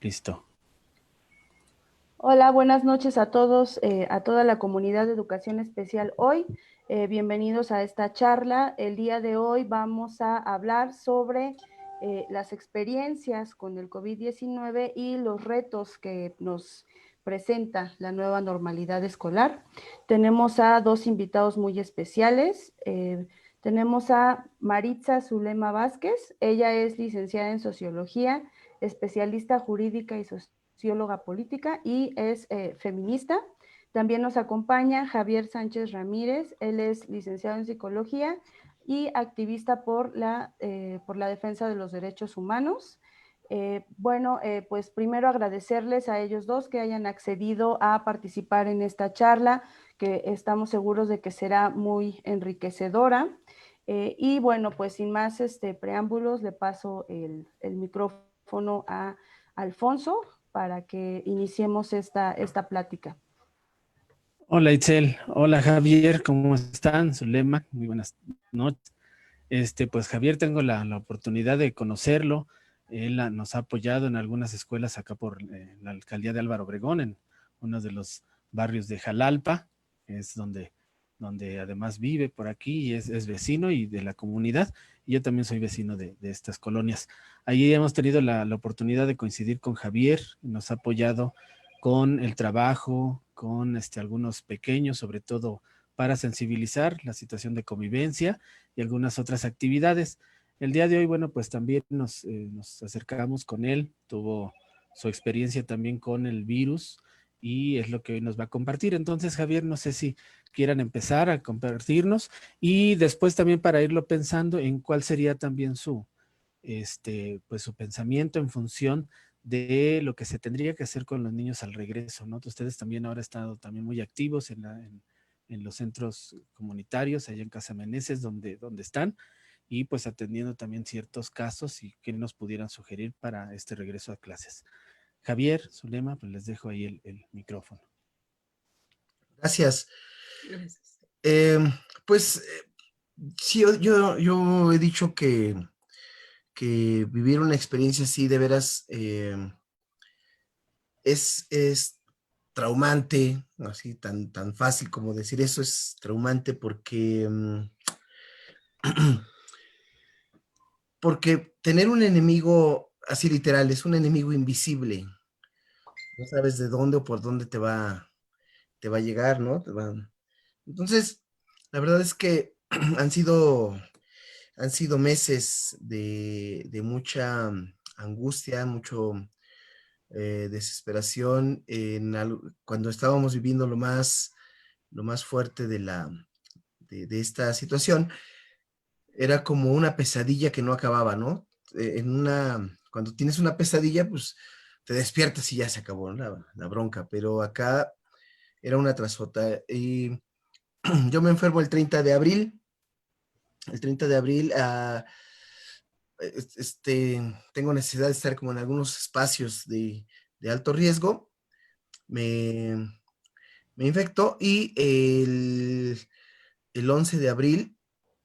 Listo. Hola, buenas noches a todos, a toda la comunidad de Educación Especial hoy. Bienvenidos a esta charla. El día de hoy vamos a hablar sobre las experiencias con el COVID-19 y los retos que nos presenta la nueva normalidad escolar. Tenemos a dos invitados muy especiales. Tenemos a Maritza Zulema Vázquez. Ella es licenciada en Sociología, especialista jurídica y socióloga política y es feminista. También nos acompaña Javier Sánchez Ramírez, él es licenciado en psicología y activista por la defensa de los derechos humanos. Pues primero agradecerles a ellos dos que hayan accedido a participar en esta charla, que estamos seguros de que será muy enriquecedora. Y bueno, pues sin más preámbulos, le paso el micrófono a Alfonso para que iniciemos esta plática. Hola Itzel, hola Javier, ¿cómo están? Zulema, muy buenas noches. Pues Javier, tengo la oportunidad de conocerlo. Él nos ha apoyado en algunas escuelas acá por la alcaldía de Álvaro Obregón, en uno de los barrios de Jalalpa, que es donde además vive por aquí y es vecino y de la comunidad. Y yo también soy vecino de estas colonias. Allí hemos tenido la oportunidad de coincidir con Javier, nos ha apoyado con el trabajo, con algunos pequeños, sobre todo para sensibilizar la situación de convivencia y algunas otras actividades. El día de hoy, bueno, pues también nos acercamos con él, tuvo su experiencia también con el virus y es lo que hoy nos va a compartir. Entonces, Javier, no sé si quieran empezar a compartirnos y después también para irlo pensando en cuál sería también pues su pensamiento en función de lo que se tendría que hacer con los niños al regreso, ¿no? Ustedes también ahora han estado también muy activos en los centros comunitarios, allá en Casa Meneses, donde están, y pues atendiendo también ciertos casos y que nos pudieran sugerir para este regreso a clases. Javier, Zulema, pues les dejo ahí el micrófono. Gracias. Eh, pues sí, yo he dicho que vivir una experiencia así de veras es traumante, así tan fácil como decir eso, es traumante porque, porque tener un enemigo así literal es un enemigo invisible. No sabes de dónde o por dónde te va a llegar, ¿no? Entonces, la verdad es que han sido meses de mucha angustia, mucho desesperación cuando estábamos viviendo lo más fuerte de esta situación. Era como una pesadilla que no acababa, ¿no? Cuando tienes una pesadilla, pues te despiertas y ya se acabó, ¿no? La bronca, pero acá era una tras otra. Y yo me enfermo el 30 de abril. El 30 de abril, tengo necesidad de estar como en algunos espacios de alto riesgo. Me, me infecto y el 11 de abril,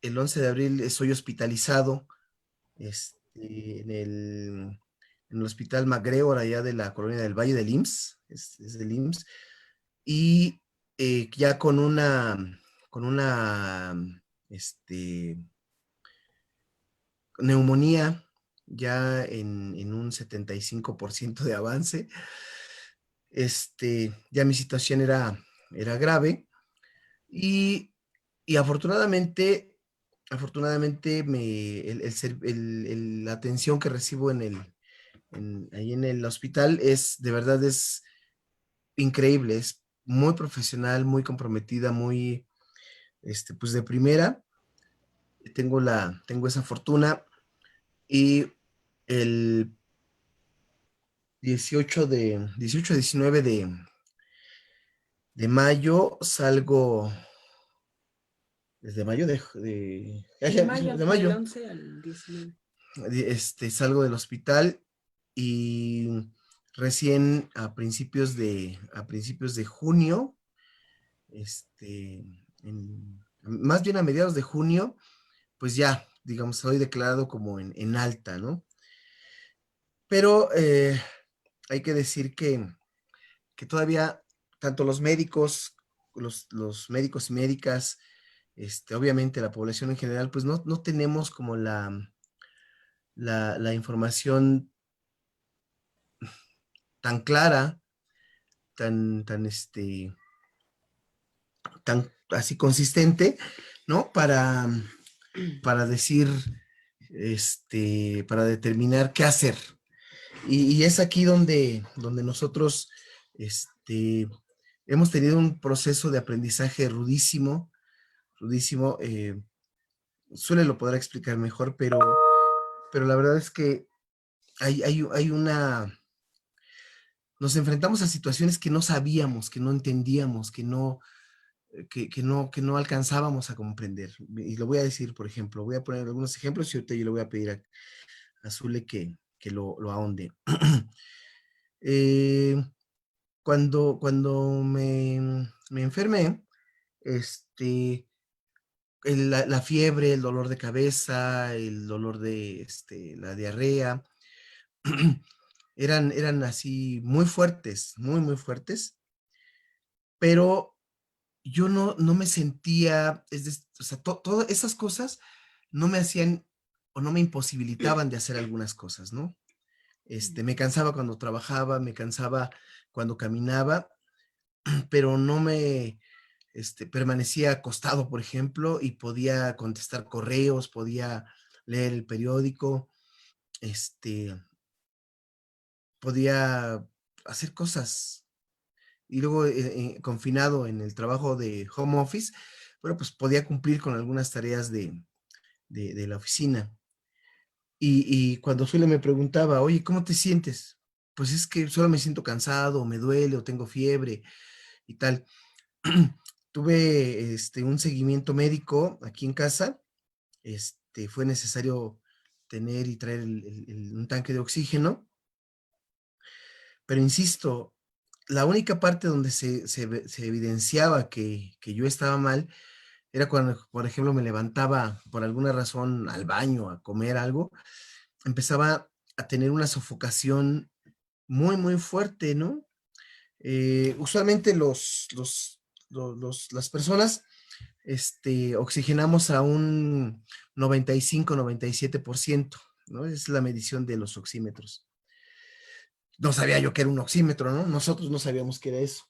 el 11 de abril soy hospitalizado en el hospital MacGregor, allá de la colonia del Valle del IMSS, es del IMSS, y ya con una, este, neumonía ya en un 75% de avance. Ya mi situación era grave y, y afortunadamente la atención que recibo ahí en el hospital de verdad es increíble, es muy profesional, muy comprometida, pues de primera. Tengo esa fortuna y el 19 de mayo salgo, desde mayo De mayo, de del mayo, 11 al 19. salgo del hospital y recién a principios de junio, más bien a mediados de junio, pues ya, digamos, soy declarado como en alta, ¿no? Pero hay que decir que todavía tanto los médicos, los médicos y médicas, obviamente la población en general, pues no tenemos como la información tan clara, tan así consistente, ¿no? Para decir, para determinar qué hacer. Y es aquí donde nosotros, hemos tenido un proceso de aprendizaje rudísimo, rudísimo. Suele lo podrá explicar mejor, pero la verdad es que hay una, nos enfrentamos a situaciones que no sabíamos, que no entendíamos, que no alcanzábamos a comprender. Y lo voy a decir, por ejemplo, voy a poner algunos ejemplos y ahorita yo le voy a pedir a Zule que lo ahonde. Eh, cuando me enfermé, la fiebre, el dolor de cabeza, el dolor de la diarrea, eran así muy fuertes, muy, muy fuertes, pero yo no me sentía, o sea, todas esas cosas no me hacían o no me imposibilitaban de hacer algunas cosas, ¿no? Me cansaba cuando trabajaba, me cansaba cuando caminaba, pero no me permanecía acostado, por ejemplo, y podía contestar correos, podía leer el periódico, podía hacer cosas. Y luego, confinado en el trabajo de home office, bueno, pues podía cumplir con algunas tareas de la oficina. Y cuando Suele me preguntaba, oye, ¿cómo te sientes? Pues es que solo me siento cansado, me duele o tengo fiebre y tal. Tuve un seguimiento médico aquí en casa. Fue necesario tener y traer un tanque de oxígeno, pero insisto, la única parte donde se evidenciaba que yo estaba mal era cuando, por ejemplo, me levantaba por alguna razón al baño a comer algo, empezaba a tener una sofocación muy, muy fuerte, ¿no? Usualmente las personas oxigenamos a un 95-97%, ¿no? Es la medición de los oxímetros. No sabía yo que era un oxímetro, ¿no? Nosotros no sabíamos que era eso.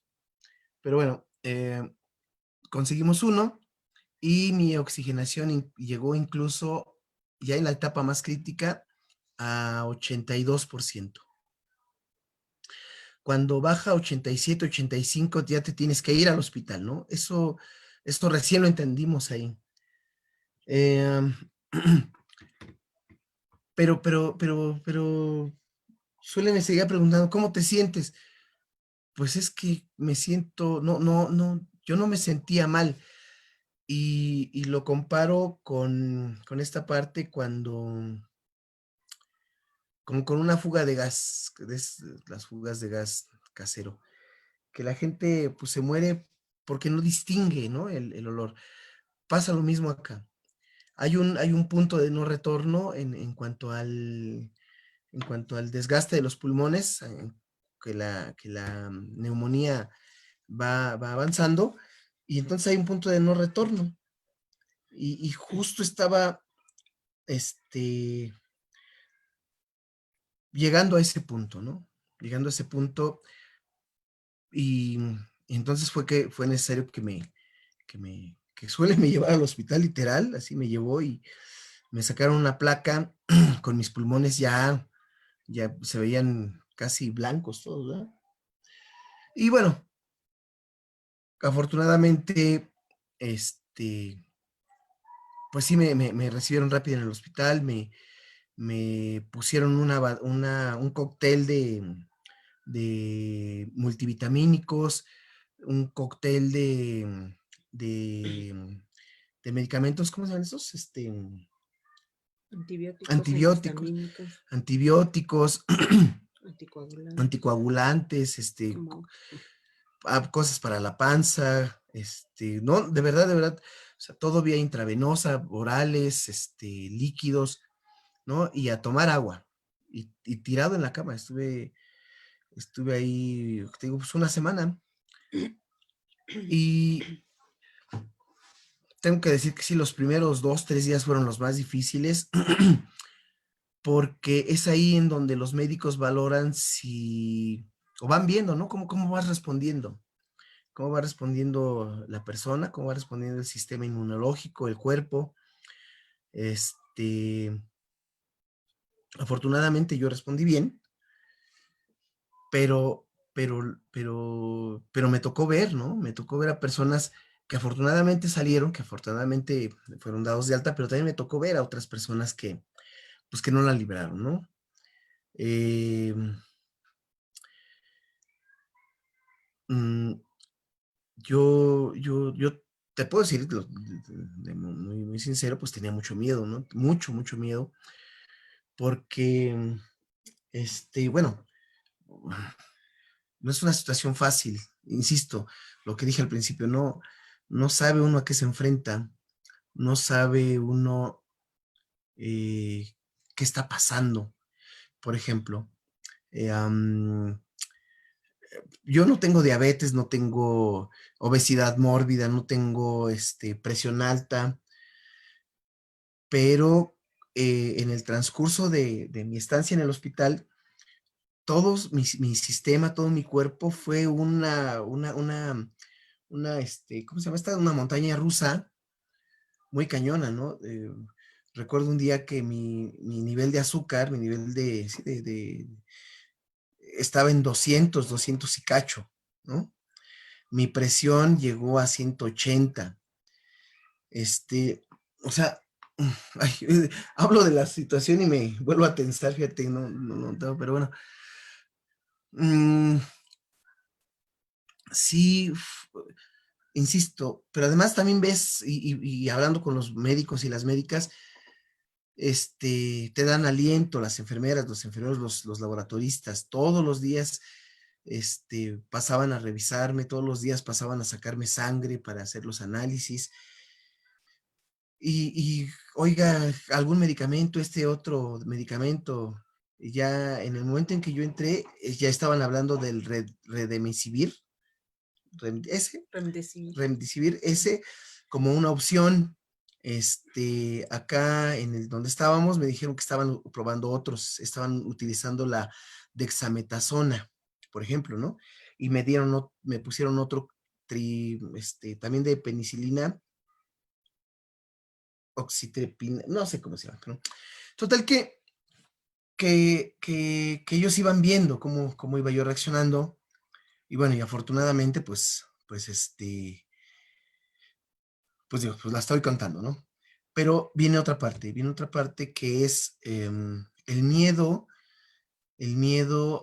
Pero bueno, conseguimos uno y mi oxigenación llegó incluso ya en la etapa más crítica a 82%. Cuando baja 87, 85, ya te tienes que ir al hospital, ¿no? Esto recién lo entendimos ahí. Pero Suele me seguía preguntando, ¿cómo te sientes? Pues es que me siento, no, yo no me sentía mal. Y lo comparo con esta parte como con una fuga de gas, las fugas de gas casero, que la gente pues se muere porque no distingue, ¿no? El olor. Pasa lo mismo acá. Hay un punto de no retorno en cuanto al desgaste de los pulmones, que la neumonía va avanzando, y entonces hay un punto de no retorno. Y justo estaba llegando a ese punto, ¿no? Llegando a ese punto, y entonces fue necesario que Suele me llevara al hospital, literal, así me llevó, y me sacaron una placa con mis pulmones ya se veían casi blancos todos, ¿verdad? Y bueno, afortunadamente, pues sí, me recibieron rápido en el hospital, me pusieron un cóctel de multivitamínicos, un cóctel de, de medicamentos, ¿cómo se llaman esos? Antibióticos, Antibióticos, antihistamínicos, antibióticos, anticoagulantes. anticoagulantes, Como, cosas para la panza, no, de verdad, o sea, todo vía intravenosa, orales, líquidos, ¿no? Y a tomar agua. Y tirado en la cama, estuve Estuve ahí, te digo, pues una semana. Y tengo que decir que sí, los primeros 2, 3 días fueron los más difíciles, porque es ahí en donde los médicos valoran si, o van viendo, ¿no? ¿Cómo vas respondiendo? ¿Cómo va respondiendo la persona? ¿Cómo va respondiendo el sistema inmunológico, el cuerpo? Afortunadamente yo respondí bien, pero me tocó ver, ¿no? Me tocó ver a personas que afortunadamente salieron, que afortunadamente fueron dados de alta, pero también me tocó ver a otras personas que, pues, que no la libraron, ¿no? Eh, mm, yo te puedo decir, muy, muy sincero, pues tenía mucho miedo, ¿no? Mucho, mucho miedo, porque, bueno, no es una situación fácil, insisto, lo que dije al principio, no sabe uno a qué se enfrenta, no sabe uno qué está pasando. Por ejemplo, yo no tengo diabetes, no tengo obesidad mórbida, no tengo presión alta, pero en el transcurso de mi estancia en el hospital, mi sistema, todo mi cuerpo fue ¿cómo se llama esta? Una montaña rusa muy cañona, ¿no? Recuerdo un día que mi nivel de azúcar, mi nivel sí, estaba en 200 y cacho, ¿no? Mi presión llegó a 180. O sea, ay, hablo de la situación y me vuelvo a tensar, fíjate, no, pero bueno. Sí, insisto, pero además también ves, y hablando con los médicos y las médicas, te dan aliento las enfermeras, los enfermeros, los laboratoristas, todos los días, pasaban a revisarme, todos los días pasaban a sacarme sangre para hacer los análisis, oiga, algún medicamento, otro medicamento, ya en el momento en que yo entré, ya estaban hablando del Remdesivir, Remdesivir. Remdesivir, como una opción. Acá donde estábamos me dijeron que estaban probando otros, estaban utilizando la dexametasona, por ejemplo, ¿no? Y me pusieron otro también de penicilina, oxitrepina, no sé cómo se llama, ¿no? Total que ellos iban viendo cómo iba yo reaccionando, y bueno, y afortunadamente, pues digo, pues la estoy contando, ¿no? Pero viene otra parte que es el miedo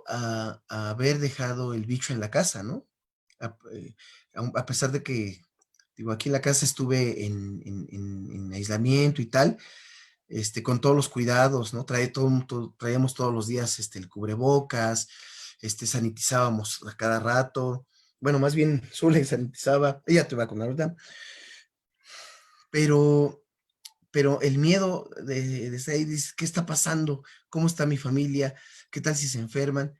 a haber dejado el bicho en la casa, ¿no? A pesar de que, digo, aquí en la casa estuve en aislamiento y tal, con todos los cuidados, ¿no? Traíamos todos los días el cubrebocas, sanitizábamos a cada rato. Bueno, más bien Zule sanitizaba, ella te va a contar ahorita, pero el miedo de estar ahí, dices, ¿qué está pasando? ¿Cómo está mi familia? ¿Qué tal si se enferman?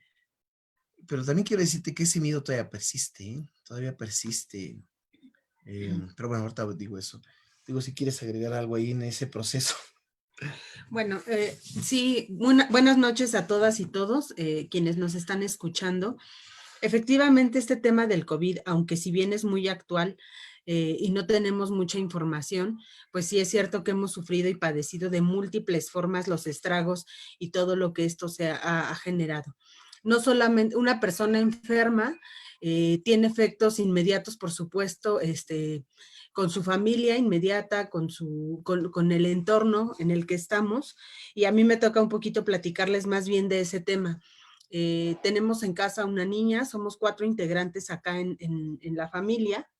Pero también quiero decirte que ese miedo todavía persiste, ¿eh? Todavía persiste. Pero bueno, ahorita digo eso. Digo, si quieres agregar algo ahí en ese proceso. Bueno, sí, buenas noches a todas y todos quienes nos están escuchando. Efectivamente, este tema del COVID, aunque si bien es muy actual y no tenemos mucha información, pues sí es cierto que hemos sufrido y padecido de múltiples formas los estragos y todo lo que esto ha generado. No solamente una persona enferma tiene efectos inmediatos, por supuesto, con su familia inmediata, con el entorno en el que estamos, y a mí me toca un poquito platicarles más bien de ese tema. Tenemos en casa una niña, somos 4 integrantes acá en la familia,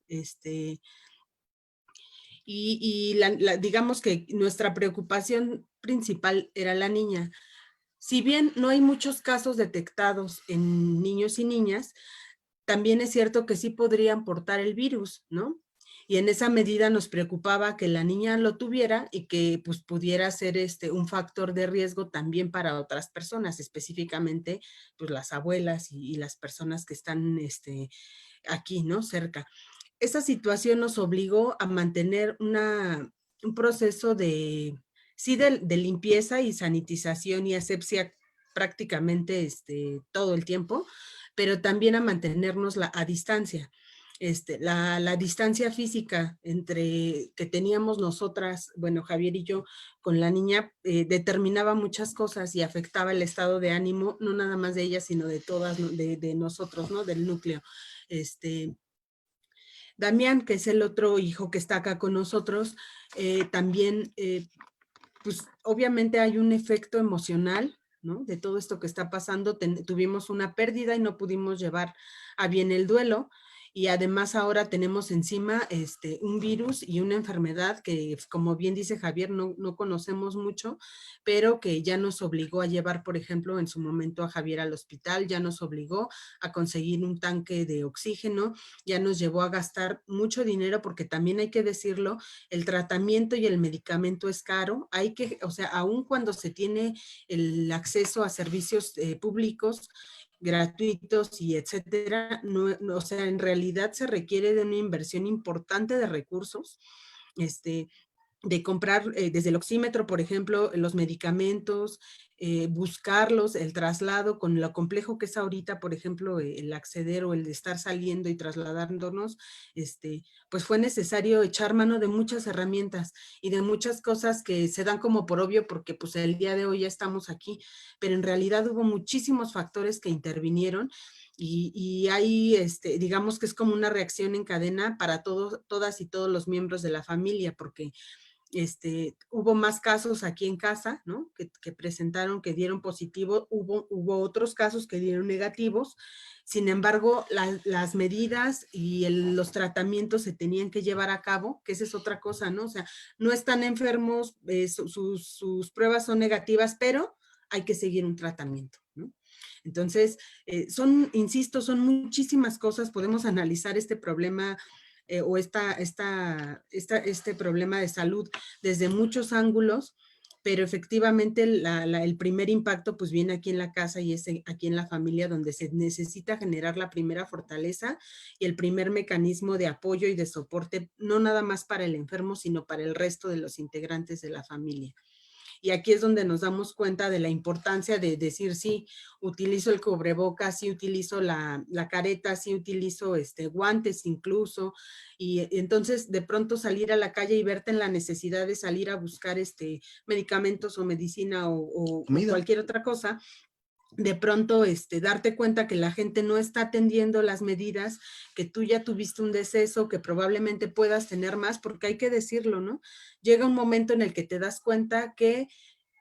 digamos que nuestra preocupación principal era la niña. Si bien no hay muchos casos detectados en niños y niñas, también es cierto que sí podrían portar el virus, ¿no? Y en esa medida nos preocupaba que la niña lo tuviera y que pues pudiera ser un factor de riesgo también para otras personas, específicamente pues las abuelas y las personas que están aquí, ¿no? Cerca. Esa situación nos obligó a mantener un proceso sí, de limpieza y sanitización y asepsia prácticamente todo el tiempo, pero también a mantenernos a distancia. La distancia física que teníamos nosotras, bueno, Javier y yo, con la niña, determinaba muchas cosas y afectaba el estado de ánimo, no nada más de ella, sino de todas, de nosotros, ¿no? Del núcleo. Damián, que es el otro hijo que está acá con nosotros, también, pues obviamente hay un efecto emocional, ¿no? De todo esto que está pasando, tuvimos una pérdida y no pudimos llevar a bien el duelo, y además ahora tenemos encima un virus y una enfermedad que, como bien dice Javier, no conocemos mucho, pero que ya nos obligó a llevar, por ejemplo, en su momento a Javier al hospital, ya nos obligó a conseguir un tanque de oxígeno, ya nos llevó a gastar mucho dinero, porque también hay que decirlo, el tratamiento y el medicamento es caro, o sea, aun cuando se tiene el acceso a servicios públicos, gratuitos y etcétera, o sea, en realidad se requiere de una inversión importante de recursos, de comprar desde el oxímetro, por ejemplo, los medicamentos, buscarlos, el traslado, con lo complejo que es ahorita, por ejemplo, el acceder o el de estar saliendo y trasladándonos, pues fue necesario echar mano de muchas herramientas y de muchas cosas que se dan como por obvio porque pues el día de hoy ya estamos aquí, pero en realidad hubo muchísimos factores que intervinieron. Y hay, digamos que es como una reacción en cadena para todas y todos los miembros de la familia, porque hubo más casos aquí en casa, ¿no? Que presentaron, que dieron positivo, hubo otros casos que dieron negativos. Sin embargo, las medidas y los tratamientos se tenían que llevar a cabo, que esa es otra cosa, ¿no? O sea, no están enfermos, sus pruebas son negativas, pero hay que seguir un tratamiento, ¿no? Entonces, insisto, son muchísimas cosas, podemos analizar este problema o este problema de salud desde muchos ángulos, pero efectivamente el primer impacto pues viene aquí en la casa y es aquí en la familia, donde se necesita generar la primera fortaleza y el primer mecanismo de apoyo y de soporte, no nada más para el enfermo, sino para el resto de los integrantes de la familia. Y aquí es donde nos damos cuenta de la importancia de decir, sí, utilizo el cubrebocas, sí utilizo la careta, sí utilizo guantes incluso, y entonces de pronto salir a la calle y verte en la necesidad de salir a buscar medicamentos o medicina o cualquier otra cosa, de pronto darte cuenta que la gente no está atendiendo las medidas, que tú ya tuviste un deceso, que probablemente puedas tener más, porque hay que decirlo, ¿no? Llega un momento en el que te das cuenta que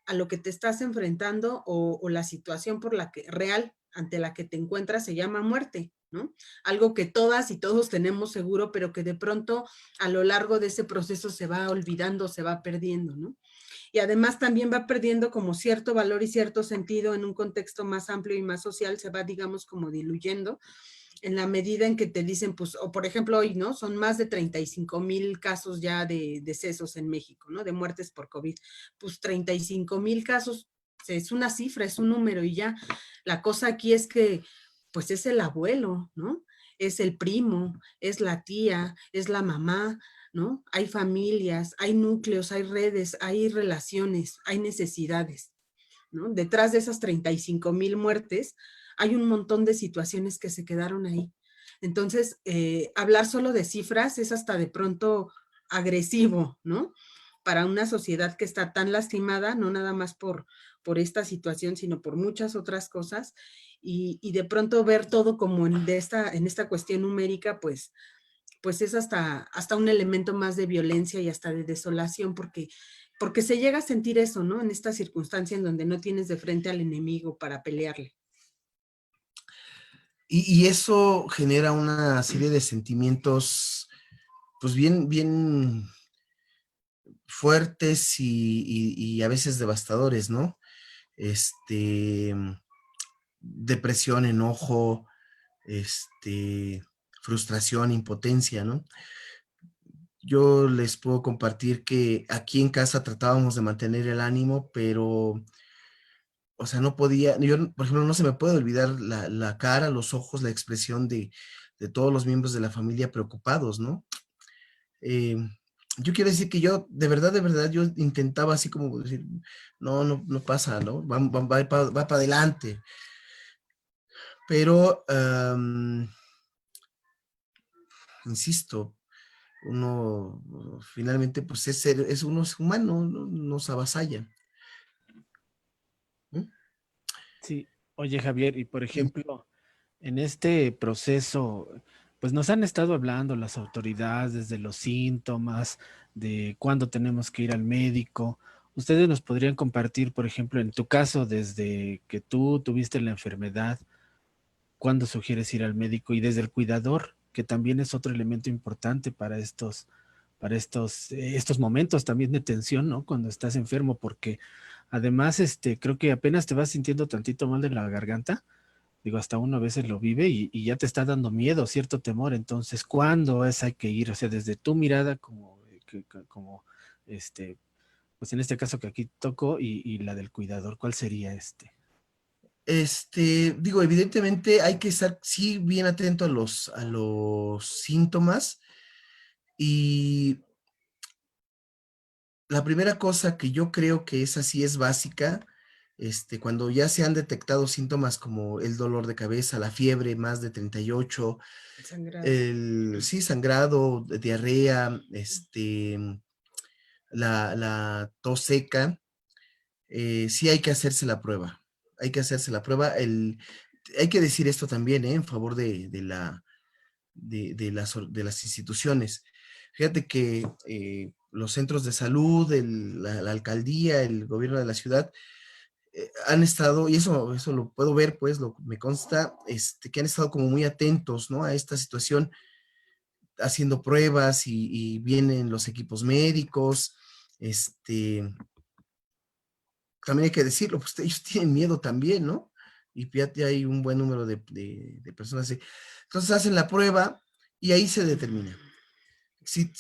a lo que te estás enfrentando o la situación real ante la que te encuentras se llama muerte, ¿no? Algo que todas y todos tenemos seguro, pero que de pronto a lo largo de ese proceso se va olvidando, se va perdiendo, ¿no? Y además también va perdiendo como cierto valor y cierto sentido en un contexto más amplio y más social, se va, digamos, como diluyendo en la medida en que te dicen, pues, o por ejemplo hoy, ¿no? Son más de 35,000 casos ya de decesos en México, ¿no? De muertes por COVID. Pues 35,000 casos es una cifra, es un número y ya. La cosa aquí es que, pues es el abuelo, ¿no? Es el primo, es la tía, es la mamá, ¿no? Hay familias, hay núcleos, hay redes, hay relaciones, hay necesidades, ¿no? Detrás de esas 35,000 muertes hay un montón de situaciones que se quedaron ahí. Entonces, hablar solo de cifras es hasta de pronto agresivo, ¿no? Para una sociedad que está tan lastimada, no nada más por esta situación, sino por muchas otras cosas, y de pronto ver todo como en esta cuestión numérica, pues es hasta un elemento más de violencia y hasta de desolación, porque se llega a sentir eso, ¿no? En esta circunstancia en donde no tienes de frente al enemigo para pelearle. Y eso genera una serie de sentimientos, pues bien fuertes y a veces devastadores, ¿no? Depresión, enojo, frustración, impotencia, ¿no? Yo les puedo compartir que aquí en casa tratábamos de mantener el ánimo, pero, o sea, no podía, yo, por ejemplo, no se me puede olvidar la cara, los ojos, la expresión de todos los miembros de la familia preocupados, ¿no? Eh, yo quiero decir que yo, de verdad, yo intentaba así como decir, no, no, no pasa, ¿no? Va para adelante. Pero, insisto, uno finalmente, pues uno es humano, ¿no? Nos avasalla. ¿Mm? Sí, oye Javier, y por Sí. ejemplo, en este proceso, pues nos han estado hablando las autoridades de los síntomas, de cuándo tenemos que ir al médico. Ustedes nos podrían compartir, por ejemplo, en tu caso, desde que tú tuviste la enfermedad, cuándo sugieres ir al médico y desde el cuidador, que también es otro elemento importante para estos momentos también de tensión, ¿no? Cuando estás enfermo, porque además, creo que apenas te vas sintiendo tantito mal de la garganta. Digo, hasta uno a veces lo vive y ya te está dando miedo, cierto temor. Entonces, ¿cuándo es hay que ir? O sea, desde tu mirada como, como, este, pues en este caso que aquí tocó y la del cuidador, ¿cuál sería este? Digo, evidentemente hay que estar, sí, bien atento a los síntomas. Y la primera cosa que yo creo que es así, es básica, cuando ya se han detectado síntomas como el dolor de cabeza, la fiebre más de 38, Sangrado. sí, sangrado, diarrea, la tos seca, sí hay que hacerse la prueba. Hay que hacerse la prueba. Hay que decir esto también, en favor de las instituciones. Fíjate que los centros de salud, la alcaldía, el gobierno de la ciudad, han estado, y eso lo puedo ver, pues, me consta, que han estado como muy atentos, ¿no? A esta situación, haciendo pruebas y vienen los equipos médicos, también hay que decirlo, pues ellos tienen miedo también, ¿no? Y ya hay un buen número de personas así. Entonces hacen la prueba y ahí se determina. Sí,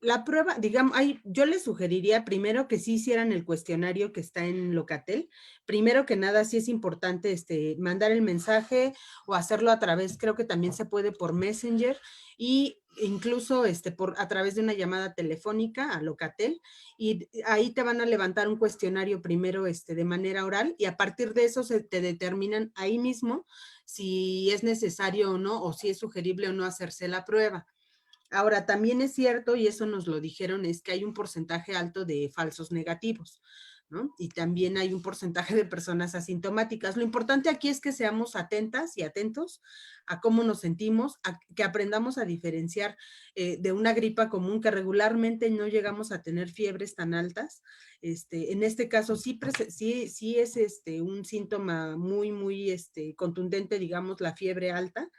La prueba, digamos, yo les sugeriría primero que sí hicieran el cuestionario que está en Locatel. Primero que nada, sí es importante mandar el mensaje o hacerlo a través, creo que también se puede por Messenger y incluso a través de una llamada telefónica a Locatel, y ahí te van a levantar un cuestionario primero de manera oral, y a partir de eso te determinan ahí mismo si es necesario o no, o si es sugerible o no hacerse la prueba. Ahora, también es cierto, y eso nos lo dijeron, es que hay un porcentaje alto de falsos negativos, ¿no? Y también hay un porcentaje de personas asintomáticas. Lo importante aquí es que seamos atentas y atentos a cómo nos sentimos, que aprendamos a diferenciar de una gripa común, que regularmente no llegamos a tener fiebres tan altas. En este caso sí es un síntoma muy, muy contundente, digamos, la fiebre alta,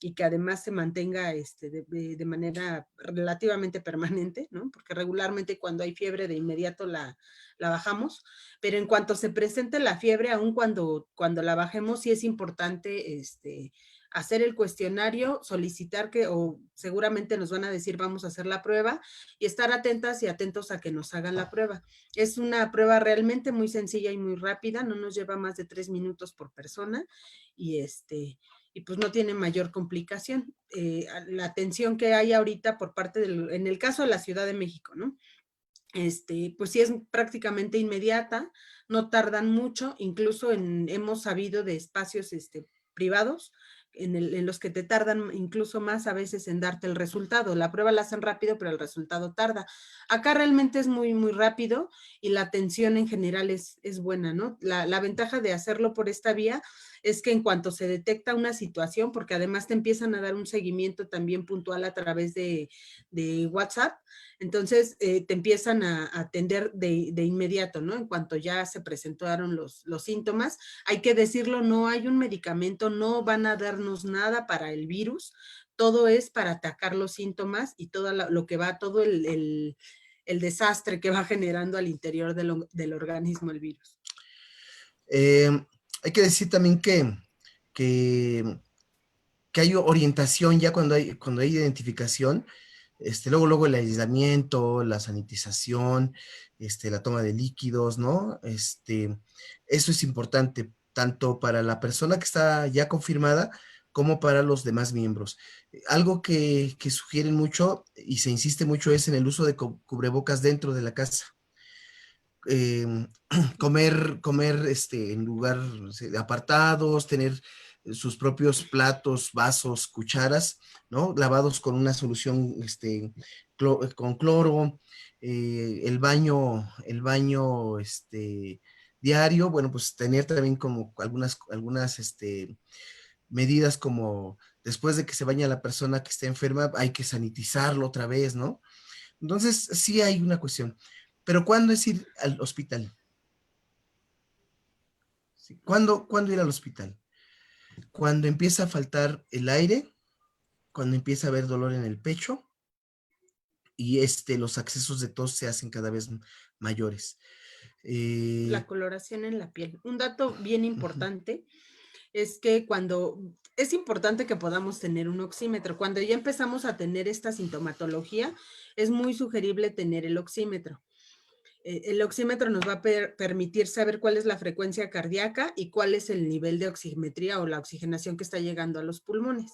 y que además se mantenga de manera relativamente permanente, ¿no? Porque regularmente cuando hay fiebre de inmediato la bajamos, pero en cuanto se presente la fiebre, aun cuando la bajemos, sí es importante hacer el cuestionario, solicitar o seguramente nos van a decir vamos a hacer la prueba, y estar atentas y atentos a que nos hagan la prueba. Es una prueba realmente muy sencilla y muy rápida, no nos lleva más de 3 minutos por persona, y y pues no tiene mayor complicación. La atención que hay ahorita por parte en el caso de la Ciudad de México, ¿no? Pues sí es prácticamente inmediata, no tardan mucho, incluso hemos sabido de espacios privados en los que te tardan incluso más a veces en darte el resultado. La prueba la hacen rápido, pero el resultado tarda. Acá realmente es muy, muy rápido, y la atención en general es buena, ¿no? La ventaja de hacerlo por esta vía es que en cuanto se detecta una situación, porque además te empiezan a dar un seguimiento también puntual a través de WhatsApp, entonces te empiezan a atender de inmediato, ¿no? En cuanto ya se presentaron los síntomas. Hay que decirlo, no hay un medicamento, no van a darnos nada para el virus, todo es para atacar los síntomas y todo lo que va, todo el desastre que va generando al interior del organismo el virus. hay que decir también que que hay orientación ya cuando hay identificación, luego el aislamiento, la sanitización, la toma de líquidos, ¿no? Eso es importante, tanto para la persona que está ya confirmada como para los demás miembros. Algo que sugieren mucho y se insiste mucho es en el uso de cubrebocas dentro de la casa. Comer en lugares apartados, tener sus propios platos, vasos, cucharas, ¿no? Lavados con una solución con cloro, el baño diario, bueno, pues tener también como algunas medidas como después de que se baña la persona que está enferma, hay que sanitizarlo otra vez, ¿no? Entonces, sí hay una cuestión. Pero ¿cuándo es ir al hospital? ¿Sí? ¿Cuándo ir al hospital? Cuando empieza a faltar el aire, cuando empieza a haber dolor en el pecho y los accesos de tos se hacen cada vez mayores. La coloración en la piel. Un dato bien importante es que es importante que podamos tener un oxímetro. Cuando ya empezamos a tener esta sintomatología, es muy sugerible tener el oxímetro. El oxímetro nos va a permitir saber cuál es la frecuencia cardíaca y cuál es el nivel de oximetría o la oxigenación que está llegando a los pulmones,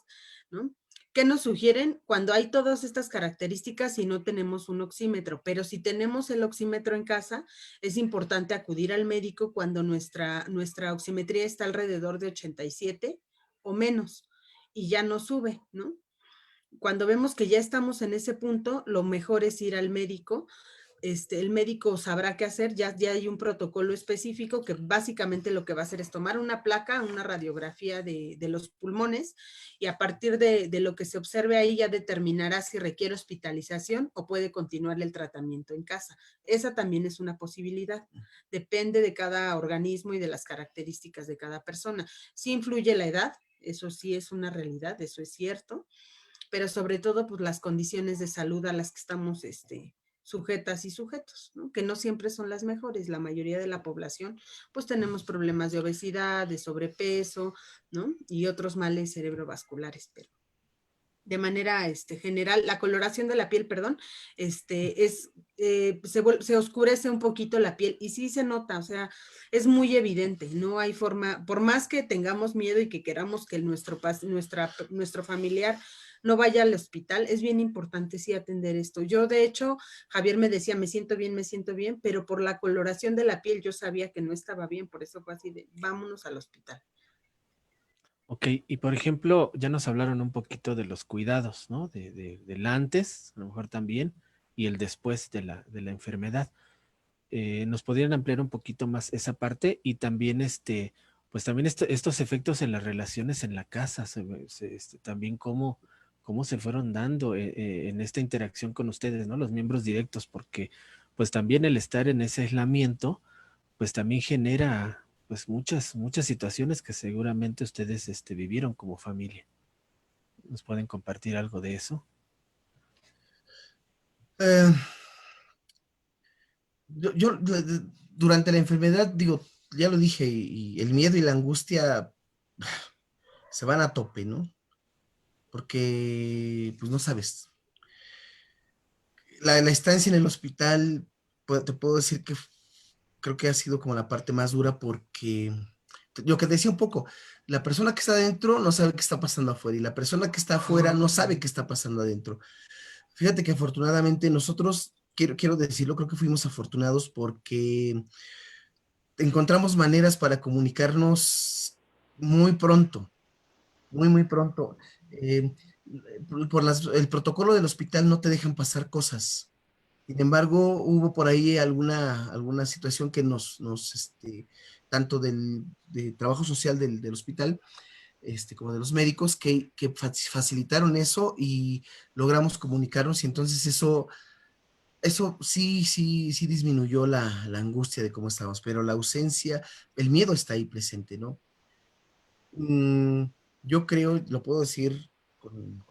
¿no? ¿Qué nos sugieren? Cuando hay todas estas características y no tenemos un oxímetro, pero si tenemos el oxímetro en casa, es importante acudir al médico cuando nuestra oximetría está alrededor de 87 o menos y ya no sube, ¿no? Cuando vemos que ya estamos en ese punto, lo mejor es ir al médico. El médico sabrá qué hacer, ya hay un protocolo específico que básicamente lo que va a hacer es tomar una placa, una radiografía de los pulmones y a partir de lo que se observe ahí ya determinará si requiere hospitalización o puede continuar el tratamiento en casa. Esa también es una posibilidad, depende de cada organismo y de las características de cada persona. Sí influye la edad, eso sí es una realidad, eso es cierto, pero sobre todo pues las condiciones de salud a las que estamos sujetas y sujetos, ¿no? Que no siempre son las mejores. La mayoría de la población, pues tenemos problemas de obesidad, de sobrepeso, ¿no? Y otros males cerebrovasculares, pero de manera general, la coloración de la piel, perdón, se oscurece un poquito la piel y sí se nota, o sea, es muy evidente, no hay forma, por más que tengamos miedo y que queramos que nuestro familiar no vaya al hospital, es bien importante sí atender esto. Yo, de hecho, Javier me decía, me siento bien, pero por la coloración de la piel yo sabía que no estaba bien, por eso fue así de, vámonos al hospital. Ok, y por ejemplo, ya nos hablaron un poquito de los cuidados, ¿no? Del antes, a lo mejor también, y el después de la enfermedad. ¿Nos podrían ampliar un poquito más esa parte? Y también, pues también estos efectos en las relaciones en la casa, también cómo se fueron dando en esta interacción con ustedes, ¿no? Los miembros directos, porque pues también el estar en ese aislamiento, pues también genera pues muchas situaciones que seguramente ustedes vivieron como familia. ¿Nos pueden compartir algo de eso? Eh, durante la enfermedad, digo, ya lo dije, y el miedo y la angustia se van a tope, ¿no? Porque, pues no sabes. La estancia en el hospital, te puedo decir que creo que ha sido como la parte más dura porque, lo que decía un poco, la persona que está adentro no sabe qué está pasando afuera y la persona que está afuera no sabe qué está pasando adentro. Fíjate que afortunadamente nosotros, quiero decirlo, creo que fuimos afortunados porque encontramos maneras para comunicarnos muy pronto, muy pronto. Eh, el protocolo del hospital no te dejan pasar cosas. Sin embargo, hubo por ahí alguna situación que tanto de trabajo social del hospital, como de los médicos, que facilitaron eso y logramos comunicarnos y entonces eso sí disminuyó la angustia de cómo estábamos, pero la ausencia, el miedo está ahí presente, ¿no? Mm, yo creo, lo puedo decir con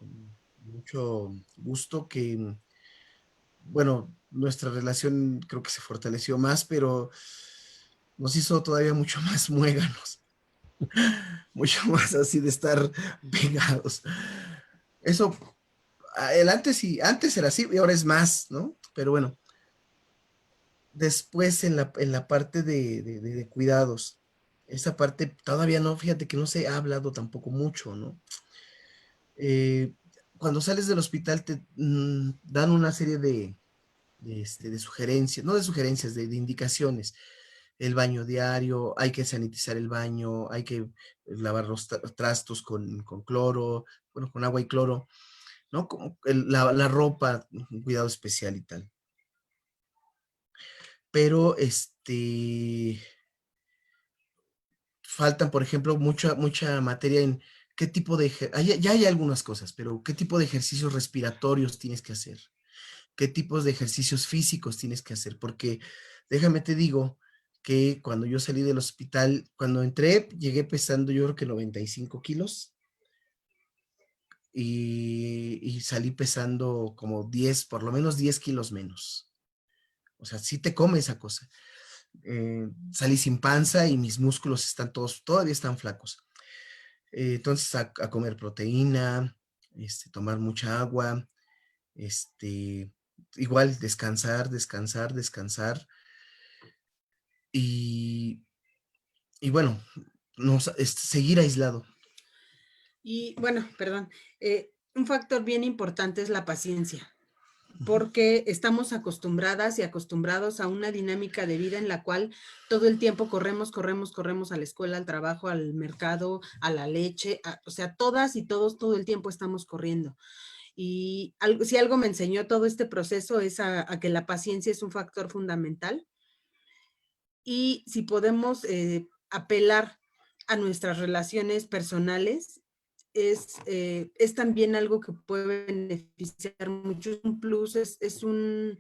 mucho gusto, que, bueno, nuestra relación creo que se fortaleció más, pero nos hizo todavía mucho más muéganos. mucho más así de estar pegados. Eso, antes era así y ahora es más, ¿no? Pero bueno, después en la parte de cuidados, esa parte todavía no, fíjate que no se ha hablado tampoco mucho, ¿no? Eh, Cuando sales del hospital te dan una serie de sugerencias, no de sugerencias, de indicaciones. El baño diario, hay que sanitizar el baño, hay que lavar los trastos con cloro, bueno, con agua y cloro, ¿no? Como la ropa, un cuidado especial y tal. Pero faltan, por ejemplo, mucha materia en qué tipo de, ya hay algunas cosas, pero qué tipo de ejercicios respiratorios tienes que hacer, qué tipos de ejercicios físicos tienes que hacer, porque déjame te digo que cuando yo salí del hospital, cuando entré, llegué pesando yo creo que 95 kilos y salí pesando como 10, por lo menos 10 kilos menos. O sea, sí te come esa cosa. Salí sin panza y mis músculos están todavía están flacos. Entonces a comer proteína, tomar mucha agua, este, igual descansar, descansar, descansar y, y bueno, seguir aislado. Y bueno, perdón, un factor bien importante es la paciencia, porque estamos acostumbradas y acostumbrados a una dinámica de vida en la cual todo el tiempo corremos, corremos, corremos a la escuela, al trabajo, al mercado, a la leche, o sea, todas y todos todo el tiempo estamos corriendo. Y si algo me enseñó todo este proceso es a que la paciencia es un factor fundamental. Y si podemos apelar a nuestras relaciones personales, es también algo que puede beneficiar mucho, es un plus, es un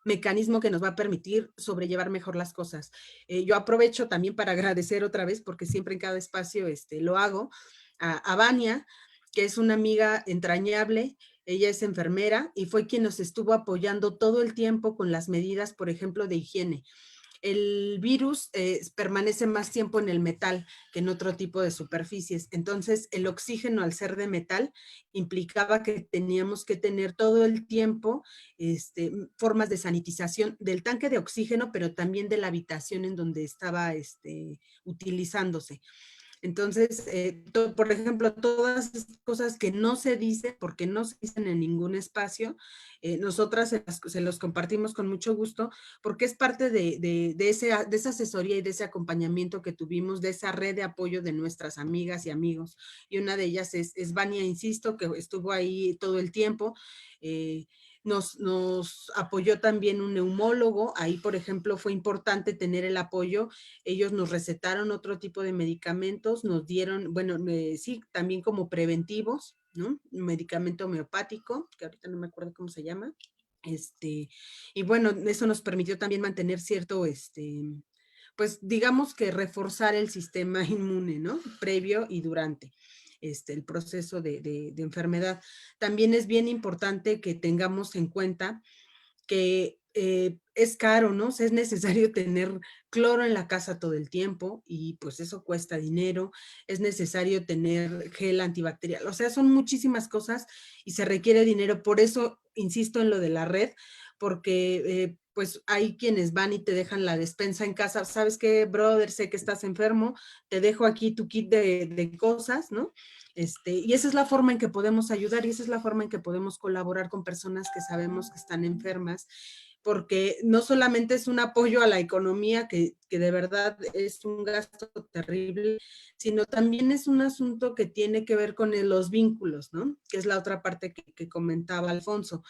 mecanismo que nos va a permitir sobrellevar mejor las cosas. Yo aprovecho también para agradecer otra vez, porque siempre en cada espacio lo hago, a Vania, que es una amiga entrañable. Ella es enfermera y fue quien nos estuvo apoyando todo el tiempo con las medidas, por ejemplo, de higiene. El virus permanece más tiempo en el metal que en otro tipo de superficies. Entonces, el oxígeno, al ser de metal, implicaba que teníamos que tener todo el tiempo formas de sanitización del tanque de oxígeno, pero también de la habitación en donde estaba utilizándose. Entonces, por ejemplo, todas esas cosas que no se dicen, porque no se dicen en ningún espacio, nosotras se los compartimos con mucho gusto, porque es parte de esa asesoría y de ese acompañamiento que tuvimos, de esa red de apoyo de nuestras amigas y amigos. Y una de ellas es Vania, insisto, que estuvo ahí todo el tiempo. Nos apoyó también un neumólogo. Ahí, por ejemplo, fue importante tener el apoyo. Ellos nos recetaron otro tipo de medicamentos, nos dieron, bueno, sí, también como preventivos, ¿no? Un medicamento homeopático, que ahorita no me acuerdo cómo se llama. Y bueno, eso nos permitió también mantener cierto, pues digamos que reforzar el sistema inmune, ¿no? Previo y durante el proceso de enfermedad. También es bien importante que tengamos en cuenta que es caro, ¿no? O sea, es necesario tener cloro en la casa todo el tiempo y pues eso cuesta dinero. Es necesario tener gel antibacterial. O sea, son muchísimas cosas y se requiere dinero. Por eso insisto en lo de la red, porque pues hay quienes van y te dejan la despensa en casa. ¿Sabes qué, brother? Sé que estás enfermo, te dejo aquí tu kit de cosas, ¿no? Y esa es la forma en que podemos ayudar y esa es la forma en que podemos colaborar con personas que sabemos que están enfermas, porque no solamente es un apoyo a la economía, que de verdad es un gasto terrible, sino también es un asunto que tiene que ver con los vínculos, ¿no? Que es la otra parte que comentaba Alfonso.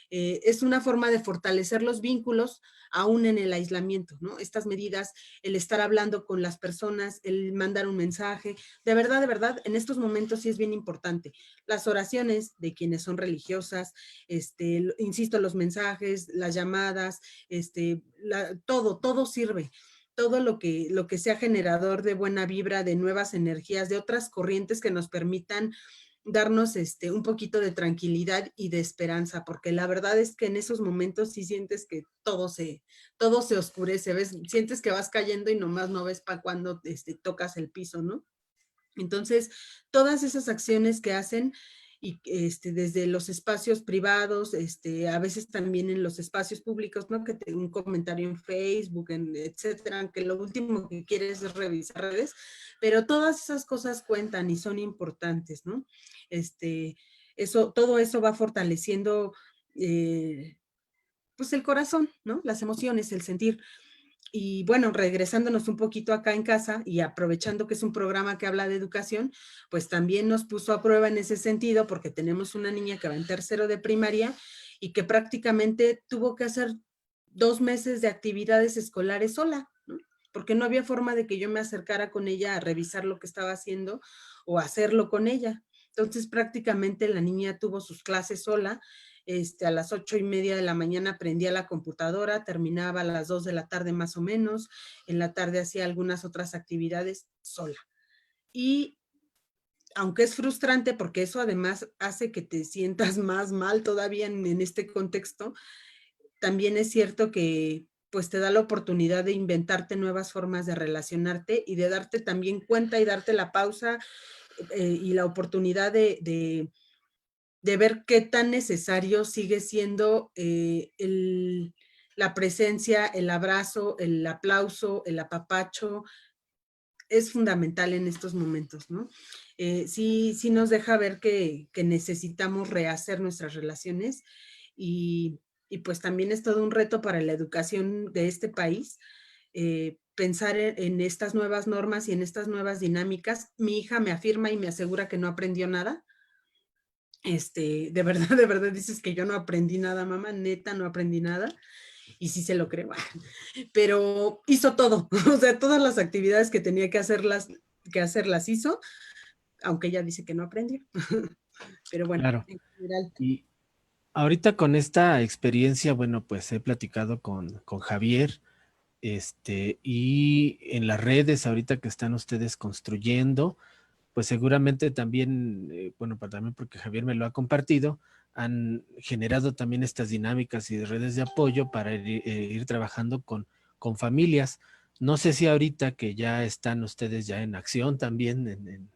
Es una forma de fortalecer los vínculos aún en el aislamiento, ¿no? Estas medidas, el estar hablando con las personas, el mandar un mensaje, de verdad, en estos momentos sí es bien importante. Las oraciones de quienes son religiosas, insisto, los mensajes, las llamadas, todo sirve. Todo lo que sea generador de buena vibra, de nuevas energías, de otras corrientes que nos permitan darnos un poquito de tranquilidad y de esperanza, porque la verdad es que en esos momentos sí sientes que todo se oscurece, ¿ves? Sientes que vas cayendo y nomás no ves para cuando tocas el piso, ¿no? Entonces, todas esas acciones que hacen y desde los espacios privados, a veces también en los espacios públicos, ¿no? Que tengo un comentario en Facebook, etcétera, que lo último que quieres es revisar redes, pero todas esas cosas cuentan y son importantes, ¿no? Todo eso va fortaleciendo pues el corazón, ¿no? Las emociones, el sentir. Y bueno, regresándonos un poquito acá en casa y aprovechando que es un programa que habla de educación, pues también nos puso a prueba en ese sentido porque tenemos una niña que va en tercero de primaria y que prácticamente tuvo que hacer 2 meses de actividades escolares sola, ¿no? Porque no había forma de que yo me acercara con ella a revisar lo que estaba haciendo o hacerlo con ella. Entonces prácticamente la niña tuvo sus clases sola. A las 8:30 de la mañana prendía la computadora, terminaba a las 2 de la tarde más o menos, en la tarde hacía algunas otras actividades sola. Y aunque es frustrante porque eso además hace que te sientas más mal todavía en este contexto, también es cierto que pues te da la oportunidad de inventarte nuevas formas de relacionarte y de darte también cuenta y darte la pausa y la oportunidad de ver qué tan necesario sigue siendo la presencia, el abrazo, el aplauso, el apapacho, es fundamental en estos momentos, ¿no? Sí nos deja ver que necesitamos rehacer nuestras relaciones y pues también es todo un reto para la educación de este país, pensar en estas nuevas normas y en estas nuevas dinámicas. Mi hija me afirma y me asegura que no aprendió nada. De verdad dices que yo no aprendí nada, mamá, neta, no aprendí nada. Y sí se lo creo, pero hizo todo, o sea, todas las actividades que tenía que hacerlas hizo, aunque ella dice que no aprendió. Pero bueno, Claro. en general. Y ahorita con esta experiencia, bueno, pues he platicado con Javier, y en las redes ahorita que están ustedes construyendo, pues seguramente también, bueno, también porque Javier me lo ha compartido, han generado también estas dinámicas y redes de apoyo para ir trabajando con familias. No sé si ahorita que ya están ustedes ya en acción también,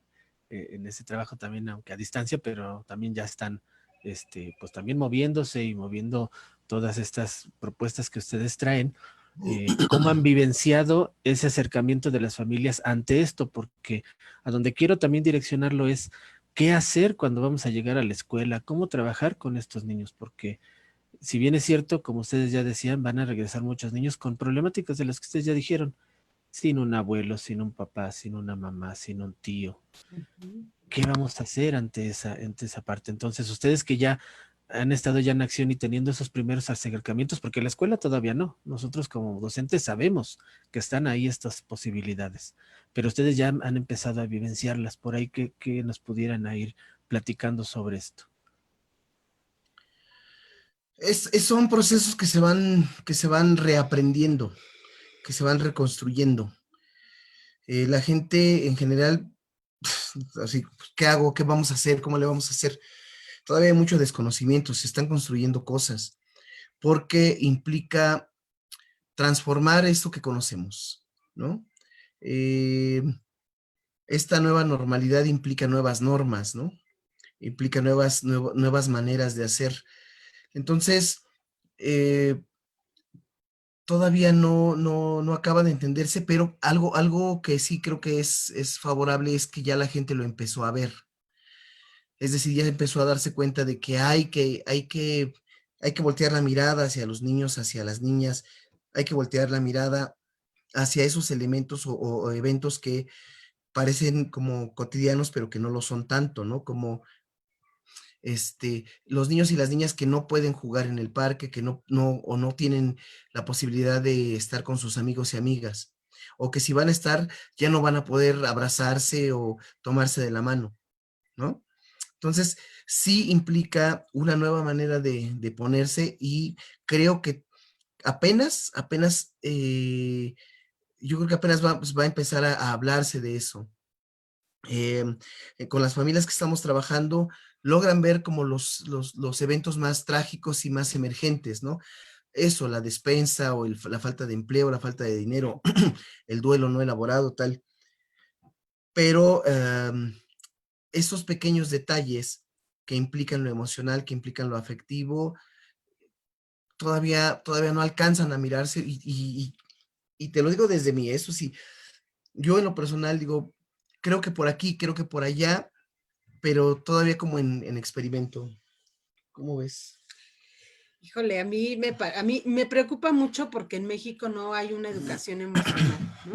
en ese trabajo también, aunque a distancia, pero también ya están, pues también moviéndose y moviendo todas estas propuestas que ustedes traen. ¿Cómo han vivenciado ese acercamiento de las familias ante esto? Porque a donde quiero también direccionarlo es qué hacer cuando vamos a llegar a la escuela, cómo trabajar con estos niños, porque si bien es cierto, como ustedes ya decían, van a regresar muchos niños con problemáticas de las que ustedes ya dijeron, sin un abuelo, sin un papá, sin una mamá, sin un tío. Ujú. ¿Qué vamos a hacer ante esa parte? Entonces, ustedes que ya han estado ya en acción y teniendo esos primeros acercamientos, porque la escuela todavía no, nosotros como docentes sabemos que están ahí estas posibilidades, pero ustedes ya han empezado a vivenciarlas por ahí, que nos pudieran ir platicando sobre esto. Son procesos que se van reaprendiendo, que se van reconstruyendo. La gente en general, así, ¿qué hago? ¿Qué vamos a hacer? ¿Cómo le vamos a hacer? Todavía hay mucho desconocimiento, se están construyendo cosas, porque implica transformar esto que conocemos, ¿no? Eh, esta nueva normalidad implica nuevas normas, ¿no? Implica nuevas maneras de hacer. Entonces, eh, todavía no acaba de entenderse, pero algo que sí creo que es favorable es que ya la gente lo empezó a ver. Es decir, ya empezó a darse cuenta de que hay que voltear la mirada hacia los niños, hacia las niñas, hay que voltear la mirada hacia esos elementos o eventos que parecen como cotidianos, pero que no lo son tanto, ¿no? Como los niños y las niñas que no pueden jugar en el parque, que no tienen la posibilidad de estar con sus amigos y amigas, o que si van a estar, ya no van a poder abrazarse o tomarse de la mano, ¿no? Entonces, sí implica una nueva manera de ponerse y creo que apenas, yo creo que apenas va a empezar a hablarse de eso. Con las familias que estamos trabajando, logran ver como los eventos más trágicos y más emergentes, ¿no? Eso, la despensa o la falta de empleo, la falta de dinero, el duelo no elaborado, tal. pero esos pequeños detalles que implican lo emocional, que implican lo afectivo, todavía no alcanzan a mirarse y te lo digo desde mí, eso sí, yo en lo personal digo, creo que por aquí, creo que por allá, pero todavía como en experimento. ¿Cómo ves? Híjole, a mí me preocupa mucho porque en México no hay una educación emocional, ¿no?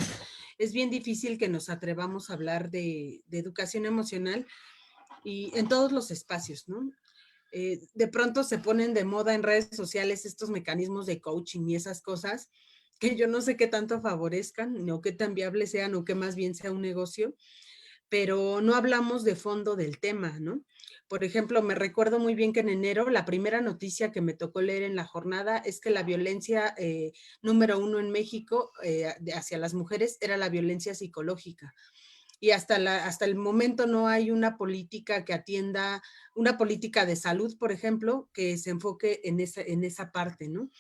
Es bien difícil que nos atrevamos a hablar de educación emocional y en todos los espacios, ¿no? De pronto se ponen de moda en redes sociales estos mecanismos de coaching y esas cosas que yo no sé qué tanto favorezcan, o qué tan viables sean, o que más bien sea un negocio, pero no hablamos de fondo del tema, ¿no? Por ejemplo, me recuerdo muy bien que en enero la primera noticia que me tocó leer en la jornada es que la violencia número 1 en México hacia las mujeres era la violencia psicológica. Y hasta el momento no hay una política que atienda, una política de salud, por ejemplo, que se enfoque en esa parte, ¿no?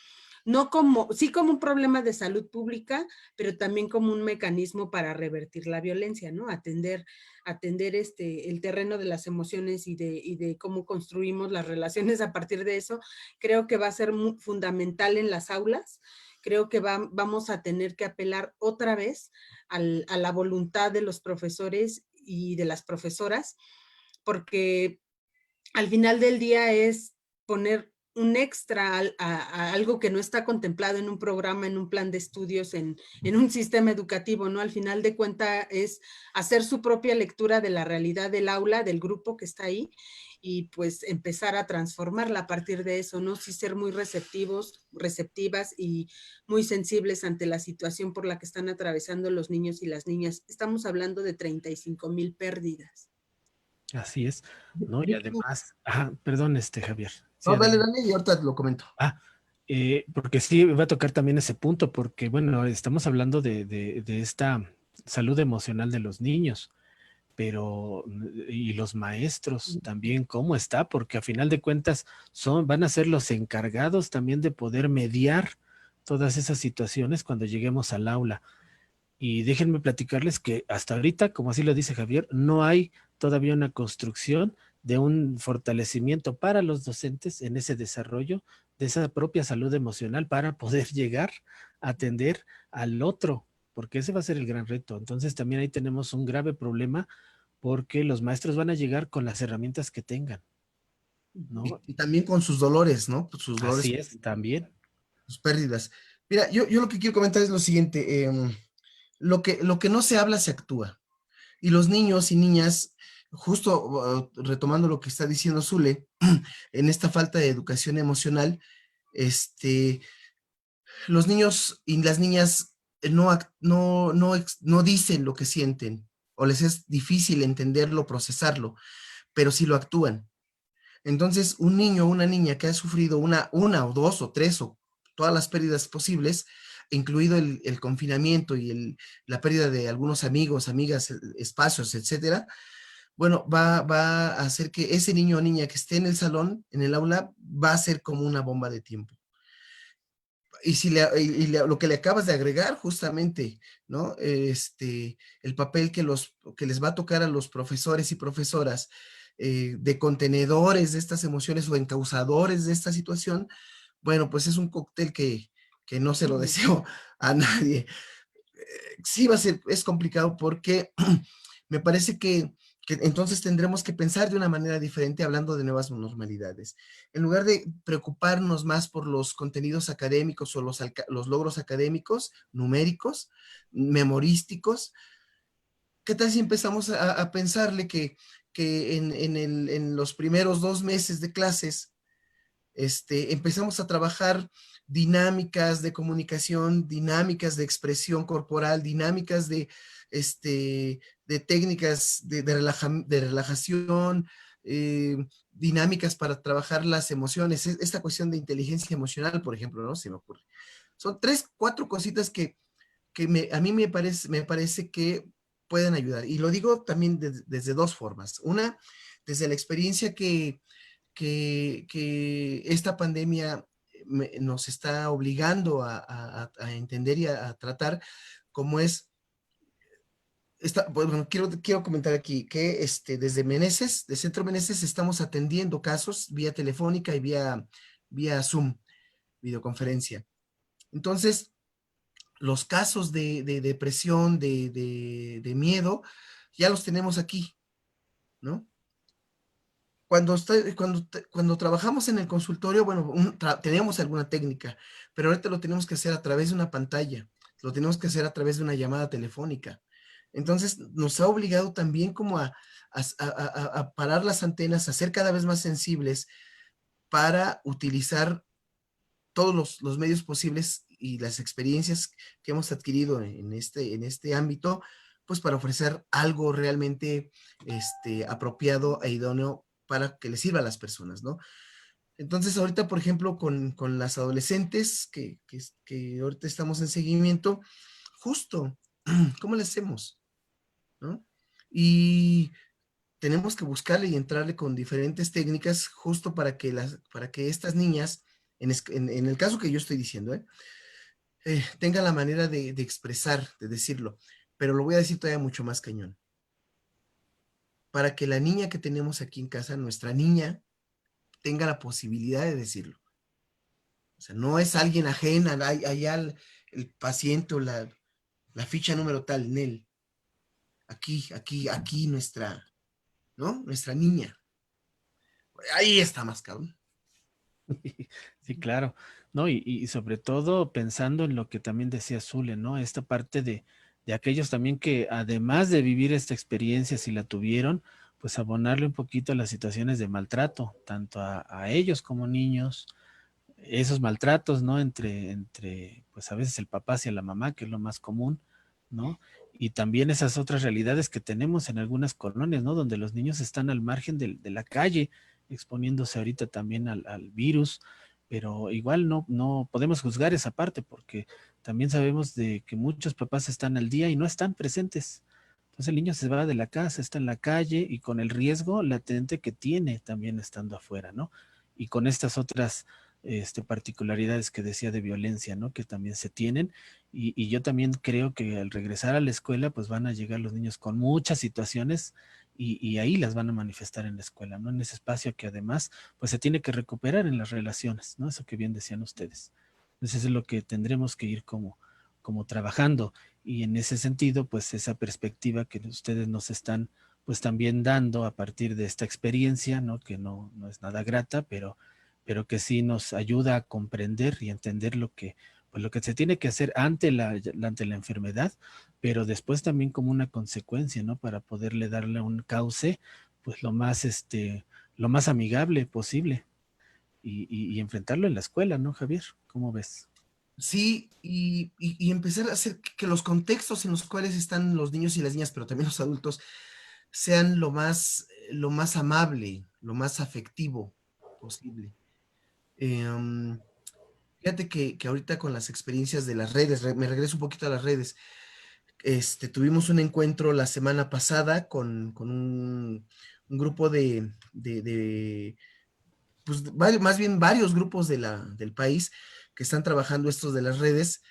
No como, sí como un problema de salud pública, pero también como un mecanismo para revertir la violencia, ¿no? Atender el terreno de las emociones y de cómo construimos las relaciones a partir de eso, creo que va a ser muy fundamental en las aulas. Creo que vamos a tener que apelar otra vez a la voluntad de los profesores y de las profesoras, porque al final del día es poner un extra a algo que no está contemplado en un programa, en un plan de estudios, en un sistema educativo, ¿no? Al final de cuentas es hacer su propia lectura de la realidad del aula, del grupo que está ahí, y pues empezar a transformarla a partir de eso, ¿no? Sí ser muy receptivos, receptivas y muy sensibles ante la situación por la que están atravesando los niños y las niñas. Estamos hablando de 35,000 pérdidas. Así es, ¿no? Y Yo tengo- además, perdón, Javier. Sí, No, dale, adelante. dale, y ahorita te lo comento. Ah, porque sí, va a tocar también ese punto, porque bueno, estamos hablando de esta salud emocional de los niños, pero y los maestros también, ¿cómo está? Porque a final de cuentas van a ser los encargados también de poder mediar todas esas situaciones cuando lleguemos al aula. Y déjenme platicarles que hasta ahorita, como así lo dice Javier, no hay todavía una construcción de un fortalecimiento para los docentes en ese desarrollo de esa propia salud emocional para poder llegar a atender al otro, porque ese va a ser el gran reto. Entonces también ahí tenemos un grave problema porque los maestros van a llegar con las herramientas que tengan, ¿no? Y también con sus dolores, ¿no? Pues sus dolores, Así es, también. sus pérdidas. Mira, yo lo que quiero comentar es lo siguiente. Lo que no se habla se actúa. Y los niños y niñas, justo retomando lo que está diciendo Zule, en esta falta de educación emocional, este, los niños y las niñas no dicen lo que sienten, o les es difícil entenderlo, procesarlo, pero sí lo actúan. Entonces, un niño o una niña que ha sufrido una o dos o tres o todas las pérdidas posibles, incluido el confinamiento y la pérdida de algunos amigos, amigas, espacios, etcétera, bueno, va a hacer que ese niño o niña que esté en el salón, en el aula, va a ser como una bomba de tiempo. Y si lo que le acabas de agregar, justamente, ¿no? El papel que les va a tocar a los profesores y profesoras de contenedores de estas emociones o encausadores de esta situación, bueno, pues es un cóctel que no se lo deseo a nadie. Sí va a ser, es complicado porque me parece que entonces tendremos que pensar de una manera diferente hablando de nuevas normalidades. En lugar de preocuparnos más por los contenidos académicos o los logros académicos, numéricos, memorísticos, ¿qué tal si empezamos a pensarle que en los primeros 2 meses de clases empezamos a trabajar dinámicas de comunicación, dinámicas de expresión corporal, dinámicas de técnicas de relajación, dinámicas para trabajar las emociones, esta cuestión de inteligencia emocional, por ejemplo, ¿no? Se me ocurre. Son 3, 4 cositas que a mí me parece que pueden ayudar. Y lo digo también desde dos formas. Una, desde la experiencia que esta pandemia nos está obligando a entender y a tratar, como es Bueno, quiero comentar aquí que desde Meneses, de Centro Meneses, estamos atendiendo casos vía telefónica y vía Zoom, videoconferencia. Entonces, los casos de depresión, de miedo, ya los tenemos aquí, ¿no? Cuando trabajamos en el consultorio, bueno, teníamos alguna técnica, pero ahorita lo tenemos que hacer a través de una pantalla, lo tenemos que hacer a través de una llamada telefónica. Entonces, nos ha obligado también como a parar las antenas, a ser cada vez más sensibles para utilizar todos los medios posibles y las experiencias que hemos adquirido en este ámbito, pues para ofrecer algo realmente apropiado e idóneo para que les sirva a las personas, ¿no? Entonces, ahorita, por ejemplo, con las adolescentes que ahorita estamos en seguimiento, justo, ¿cómo le hacemos? ¿No? Y tenemos que buscarle y entrarle con diferentes técnicas justo para que estas niñas, en el caso que yo estoy diciendo, tengan la manera de expresar, de decirlo, pero lo voy a decir todavía mucho más cañón. Para que la niña que tenemos aquí en casa, nuestra niña, tenga la posibilidad de decirlo. O sea, no es alguien ajena, allá el paciente o la ficha número tal, en él. Aquí nuestra, ¿no? Nuestra niña. Ahí está más cabrón. Sí, claro, ¿no? Y sobre todo pensando en lo que también decía Zule, ¿no? Esta parte de aquellos también que además de vivir esta experiencia, si la tuvieron, pues abonarle un poquito a las situaciones de maltrato, tanto a ellos como niños, esos maltratos, ¿no? Pues a veces el papá hacia la mamá, que es lo más común, ¿no? Y también esas otras realidades que tenemos en algunas colonias, ¿no? Donde los niños están al margen de la calle, exponiéndose ahorita también al virus, pero igual no podemos juzgar esa parte porque también sabemos de que muchos papás están al día y no están presentes. Entonces el niño se va de la casa, está en la calle y con el riesgo latente que tiene también estando afuera, ¿no? Y con estas otras particularidades que decía de violencia, ¿no? Que también se tienen. Y yo también creo que al regresar a la escuela, pues van a llegar los niños con muchas situaciones y ahí las van a manifestar en la escuela, ¿no? En ese espacio que además, pues se tiene que recuperar en las relaciones, ¿no? Eso que bien decían ustedes. Entonces eso es lo que tendremos que ir como trabajando. Y en ese sentido, pues esa perspectiva que ustedes nos están pues también dando a partir de esta experiencia, ¿no? Que no es nada grata, pero que sí nos ayuda a comprender y entender pues lo que se tiene que hacer ante la enfermedad, pero después también como una consecuencia, ¿no? Para poderle darle un cauce, pues lo más amigable posible y enfrentarlo en la escuela, ¿no, Javier? ¿Cómo ves? Sí, y empezar a hacer que los contextos en los cuales están los niños y las niñas, pero también los adultos, sean lo más amable, lo más afectivo posible. Fíjate que ahorita con las experiencias de las redes, me regreso un poquito a las redes, tuvimos un encuentro la semana pasada con un grupo pues más bien varios grupos del país que están trabajando estos de las redes,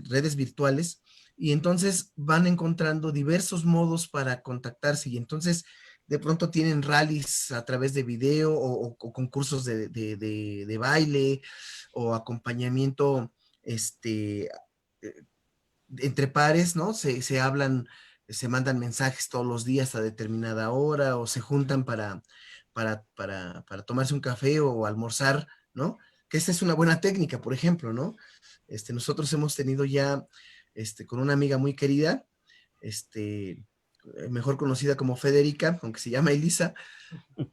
redes virtuales, y entonces van encontrando diversos modos para contactarse y entonces de pronto tienen rallies a través de video o concursos de baile o acompañamiento entre pares, ¿no? Se hablan, se mandan mensajes todos los días a determinada hora o se juntan para tomarse un café o almorzar, ¿no? Que esta es una buena técnica, por ejemplo, ¿no? Nosotros hemos tenido ya, con una amiga muy querida, mejor conocida como Federica, aunque se llama Elisa,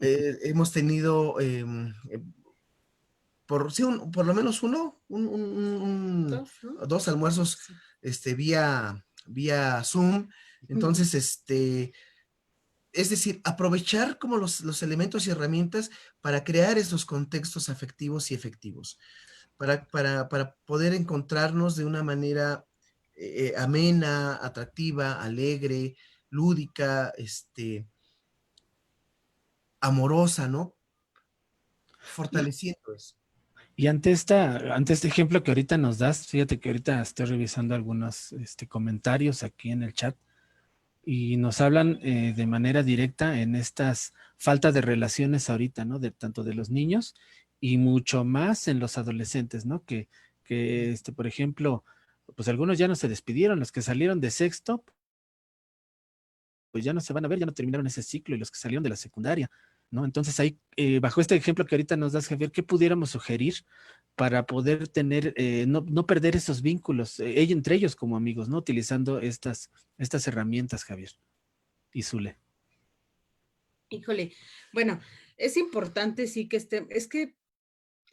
hemos tenido por lo menos Dos, ¿no? dos almuerzos vía Zoom. Entonces, es decir, aprovechar como los elementos y herramientas para crear esos contextos afectivos y efectivos, para poder encontrarnos de una manera amena, atractiva, alegre, lúdica, amorosa, ¿no? Y, Fortaleciendo eso. y ante este ejemplo que ahorita nos das, fíjate que ahorita estoy revisando algunos comentarios aquí en el chat. y nos hablan de manera directa en estas falta de relaciones ahorita, ¿no? De tanto de los niños y mucho más en los adolescentes, ¿no? Que por ejemplo, pues algunos ya no se despidieron, los que salieron de sexto, pues ya no se van a ver, ya no terminaron ese ciclo, y los que salieron de la secundaria, ¿no? Entonces ahí, bajo este ejemplo que ahorita nos das, Javier, ¿qué pudiéramos sugerir para poder tener, no perder esos vínculos, entre ellos como amigos, ¿no? Utilizando estas herramientas, Javier y Zule. Híjole, bueno, es importante sí que es que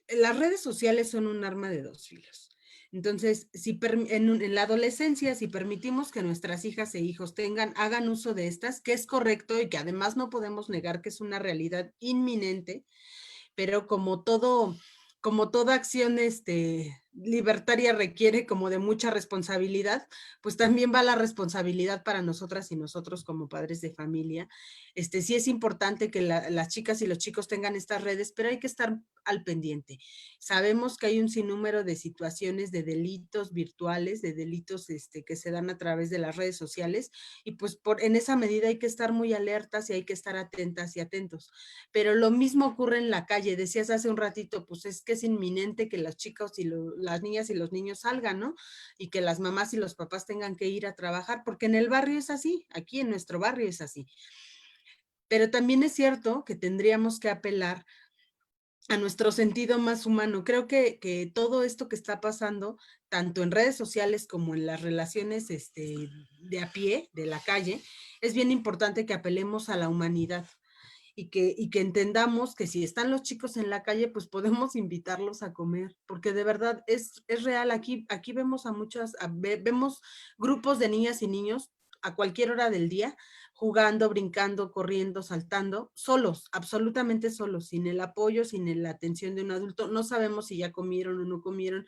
las redes sociales son un arma de dos filos. Entonces, si en la adolescencia, si permitimos que nuestras hijas e hijos hagan uso de estas, que es correcto y que además no podemos negar que es una realidad inminente, pero como toda acción libertaria requiere como de mucha responsabilidad, pues también va la responsabilidad para nosotras y nosotros como padres de familia. Sí es importante que las chicas y los chicos tengan estas redes, pero hay que estar al pendiente. Sabemos que hay un sinnúmero de situaciones de delitos virtuales, de delitos que se dan a través de las redes sociales, y pues en esa medida hay que estar muy alertas y hay que estar atentas y atentos. Pero lo mismo ocurre en la calle. Decías hace un ratito, pues es que es inminente que los chicos y las niñas y los niños salgan, ¿no? Y que las mamás y los papás tengan que ir a trabajar, porque en el barrio es así, aquí en nuestro barrio es así. Pero también es cierto que tendríamos que apelar a nuestro sentido más humano. Creo que todo esto que está pasando, tanto en redes sociales como en las relaciones de a pie, de la calle, es bien importante que apelemos a la humanidad. Y que entendamos que si están los chicos en la calle, pues podemos invitarlos a comer, porque de verdad es real. Aquí vemos vemos grupos de niñas y niños a cualquier hora del día, jugando, brincando, corriendo, saltando, solos, absolutamente solos, sin el apoyo, sin la atención de un adulto. No sabemos si ya comieron o no comieron.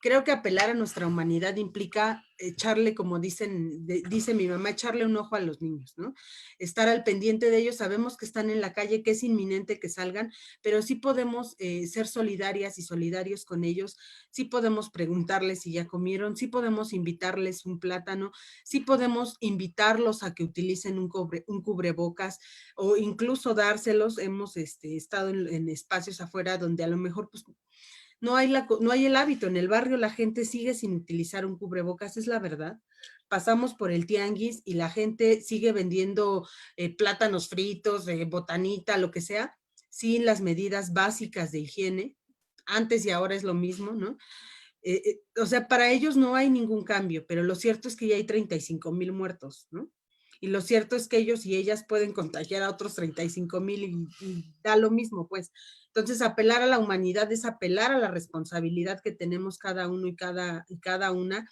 Creo que apelar a nuestra humanidad implica echarle, como dice mi mamá, echarle un ojo a los niños, ¿no? Estar al pendiente de ellos. Sabemos que están en la calle, que es inminente que salgan, pero sí podemos ser solidarias y solidarios con ellos. Sí podemos preguntarles si ya comieron, sí podemos invitarles un plátano, sí podemos invitarlos a que utilicen un cubrebocas, o incluso dárselos. Hemos estado en espacios afuera donde a lo mejor pues no hay el hábito. En el barrio la gente sigue sin utilizar un cubrebocas, es la verdad. Pasamos por el tianguis y la gente sigue vendiendo plátanos fritos, botanita, lo que sea, sin las medidas básicas de higiene. Antes y ahora es lo mismo, ¿no? O sea, para ellos no hay ningún cambio, pero lo cierto es que ya hay 35,000 muertos, ¿no? Y lo cierto es que ellos y ellas pueden contagiar a otros 35,000 y da lo mismo, pues. Entonces, apelar a la humanidad es apelar a la responsabilidad que tenemos cada uno y cada una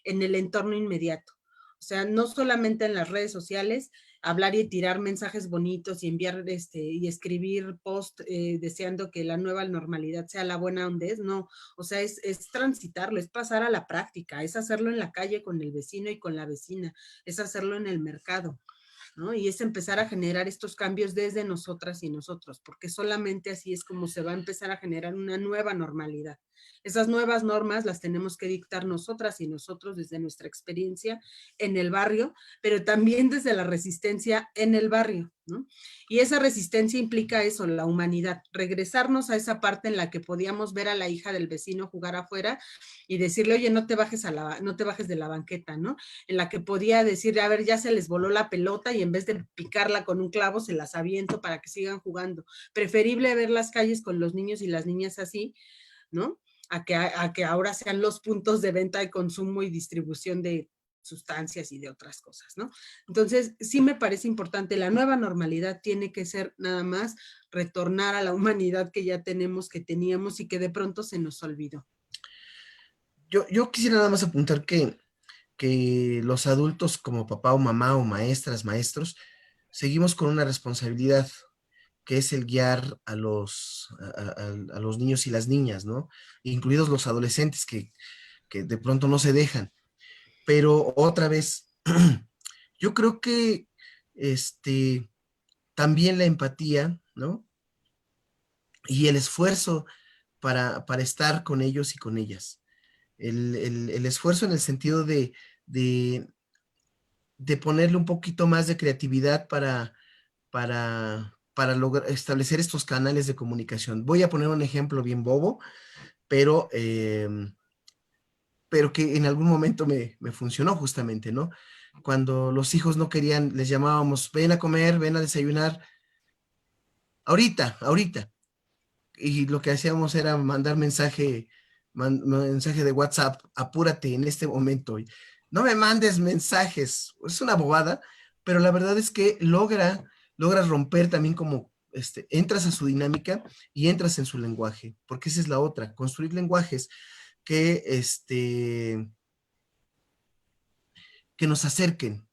en el entorno inmediato. O sea, no solamente en las redes sociales, hablar y tirar mensajes bonitos y enviar y escribir post deseando que la nueva normalidad sea la buena donde es, no. O sea, es transitarlo, es pasar a la práctica, es hacerlo en la calle con el vecino y con la vecina, es hacerlo en el mercado, ¿no? Y es empezar a generar estos cambios desde nosotras y nosotros, porque solamente así es como se va a empezar a generar una nueva normalidad. Esas nuevas normas las tenemos que dictar nosotras y nosotros desde nuestra experiencia en el barrio, pero también desde la resistencia en el barrio, ¿no? Y esa resistencia implica eso, la humanidad, regresarnos a esa parte en la que podíamos ver a la hija del vecino jugar afuera y decirle, oye, no te bajes de la banqueta, ¿no? En la que podía decir, a ver, ya se les voló la pelota y en vez de picarla con un clavo, se las aviento para que sigan jugando. Preferible ver las calles con los niños y las niñas así, ¿no? A que ahora sean los puntos de venta y consumo y distribución de sustancias y de otras cosas, ¿no? Entonces, sí me parece importante. La nueva normalidad tiene que ser nada más retornar a la humanidad que ya tenemos, que teníamos y que de pronto se nos olvidó. Yo quisiera nada más apuntar que los adultos como papá o mamá o maestras, maestros, seguimos con una responsabilidad que es el guiar a los niños y las niñas, ¿no? Incluidos los adolescentes que de pronto no se dejan. Pero otra vez, yo creo que también la empatía, ¿no? Y el esfuerzo para estar con ellos y con ellas. El esfuerzo en el sentido de de ponerle un poquito más de creatividad para lograr establecer estos canales de comunicación. Voy a poner un ejemplo bien bobo, pero, pero que en algún momento me funcionó justamente, ¿no? Cuando los hijos no querían, les llamábamos, ven a comer, ven a desayunar, ahorita, ahorita. Y lo que hacíamos era mandar mensaje de WhatsApp, apúrate en este momento. Y no me mandes mensajes, es una bobada, pero la verdad es que logra romper también como, entras a su dinámica y entras en su lenguaje, porque esa es la otra, construir lenguajes que, que nos acerquen.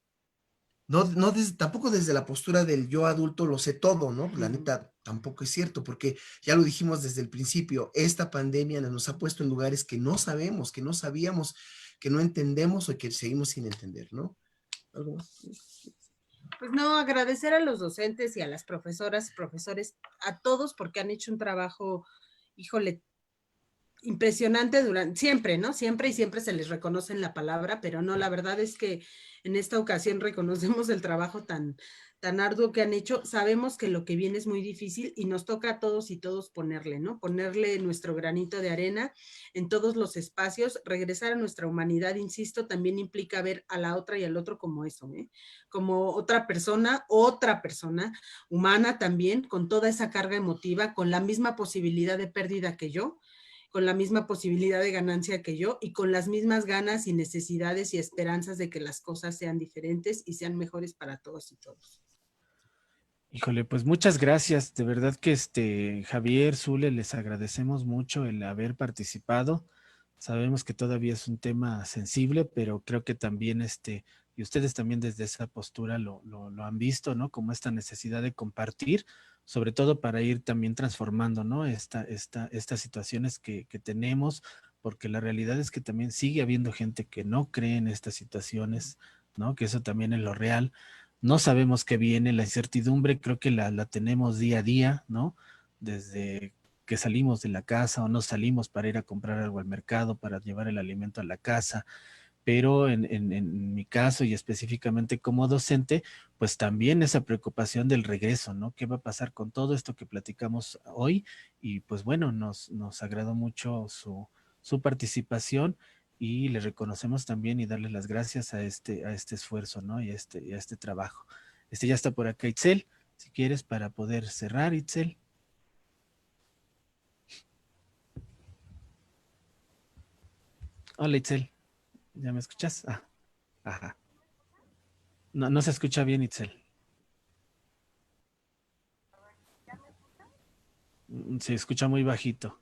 Tampoco desde la postura del yo adulto lo sé todo, ¿no? La neta tampoco es cierto, porque ya lo dijimos desde el principio, esta pandemia nos ha puesto en lugares que no sabemos, que no sabíamos, que no entendemos o que seguimos sin entender, ¿no? ¿Algo más? Pues no, agradecer a los docentes y a las profesoras, profesores, a todos porque han hecho un trabajo, híjole, impresionante durante, siempre, ¿no? Siempre y siempre se les reconoce en la palabra, pero no, la verdad es que en esta ocasión reconocemos el trabajo tan arduo que han hecho. Sabemos que lo que viene es muy difícil y nos toca a todos y todos ponerle, ¿no? Ponerle nuestro granito de arena en todos los espacios. Regresar a nuestra humanidad, insisto, también implica ver a la otra y al otro como eso, ¿eh? Como otra persona humana también, con toda esa carga emotiva, con la misma posibilidad de pérdida que yo, con la misma posibilidad de ganancia que yo y con las mismas ganas y necesidades y esperanzas de que las cosas sean diferentes y sean mejores para todos y todos. Híjole, pues muchas gracias. De verdad que Javier, Zule, les agradecemos mucho el haber participado. Sabemos que todavía es un tema sensible, pero creo que también y ustedes también desde esa postura lo han visto, ¿no? Como esta necesidad de compartir, sobre todo para ir también transformando, ¿no? Estas situaciones que tenemos, porque la realidad es que también sigue habiendo gente que no cree en estas situaciones, ¿no? Que eso también es lo real. No sabemos qué viene, la incertidumbre creo que la tenemos día a día, ¿no? Desde que salimos de la casa o no salimos para ir a comprar algo al mercado, para llevar el alimento a la casa, pero en mi caso y específicamente como docente, pues también esa preocupación del regreso, ¿no? ¿Qué va a pasar con todo esto que platicamos hoy? Y pues bueno, nos agradó mucho su participación y le reconocemos también y darle las gracias a este esfuerzo, ¿no? Y a este trabajo. Ya está por acá Itzel, si quieres, para poder cerrar, Itzel. Hola, Itzel, ¿ya me escuchas? Ah, ajá. No, no se escucha bien, Itzel. Se escucha muy bajito.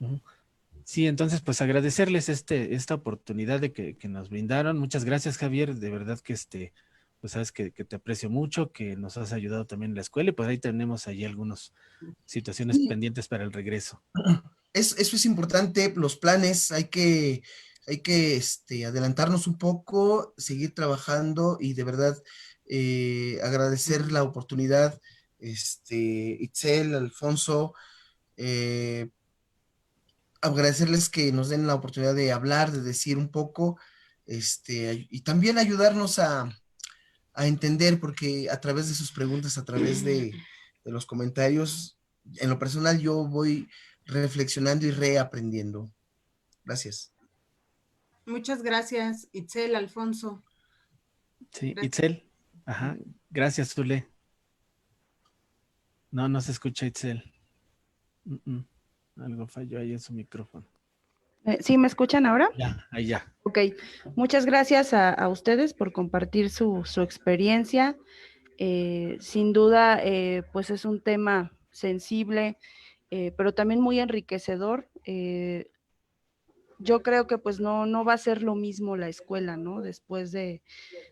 Ujú. Sí, entonces pues agradecerles esta oportunidad que nos brindaron. Muchas gracias, Javier. De verdad que pues sabes que te aprecio mucho, que nos has ayudado también en la escuela y pues ahí tenemos ahí algunas situaciones Sí, pendientes para el regreso. eso es importante, los planes, hay que adelantarnos un poco, seguir trabajando y de verdad agradecer la oportunidad, Itzel, Alfonso, eh, agradecerles que nos den la oportunidad de hablar, de decir un poco, y también ayudarnos a entender, porque a través de sus preguntas, a través de los comentarios, en lo personal yo voy reflexionando y reaprendiendo. Gracias. Muchas gracias, Itzel, Alfonso. Sí, Gracias. Itzel. Ajá. Gracias, Zule. No, no se escucha Itzel. Mm, mm. Algo falló ahí en su micrófono. ¿Sí me escuchan ahora? Ya, ahí ya. Ok, muchas gracias a ustedes por compartir su experiencia. Sin duda, pues es un tema sensible, pero también muy enriquecedor. Yo creo que pues no va a ser lo mismo la escuela, ¿no? Después de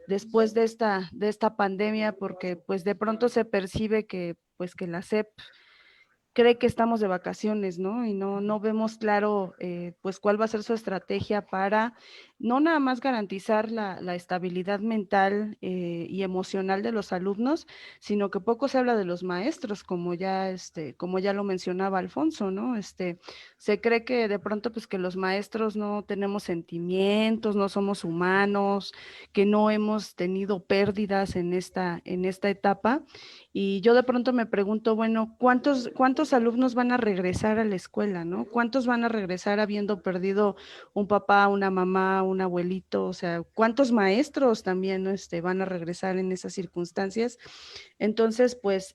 esta pandemia, porque pues de pronto se percibe que pues que la SEP cree que estamos de vacaciones, ¿no? Y no vemos claro, pues, cuál va a ser su estrategia para no nada más garantizar la estabilidad mental y emocional de los alumnos, sino que poco se habla de los maestros, como ya lo mencionaba Alfonso, ¿no? Se cree que de pronto pues que los maestros no tenemos sentimientos, no somos humanos, que no hemos tenido pérdidas en esta etapa. Y yo de pronto me pregunto, bueno, ¿cuántos alumnos van a regresar a la escuela, ¿no? ¿Cuántos van a regresar habiendo perdido un papá, una mamá, un abuelito? O sea, ¿cuántos maestros también, ¿no? Van a regresar en esas circunstancias? Entonces, pues,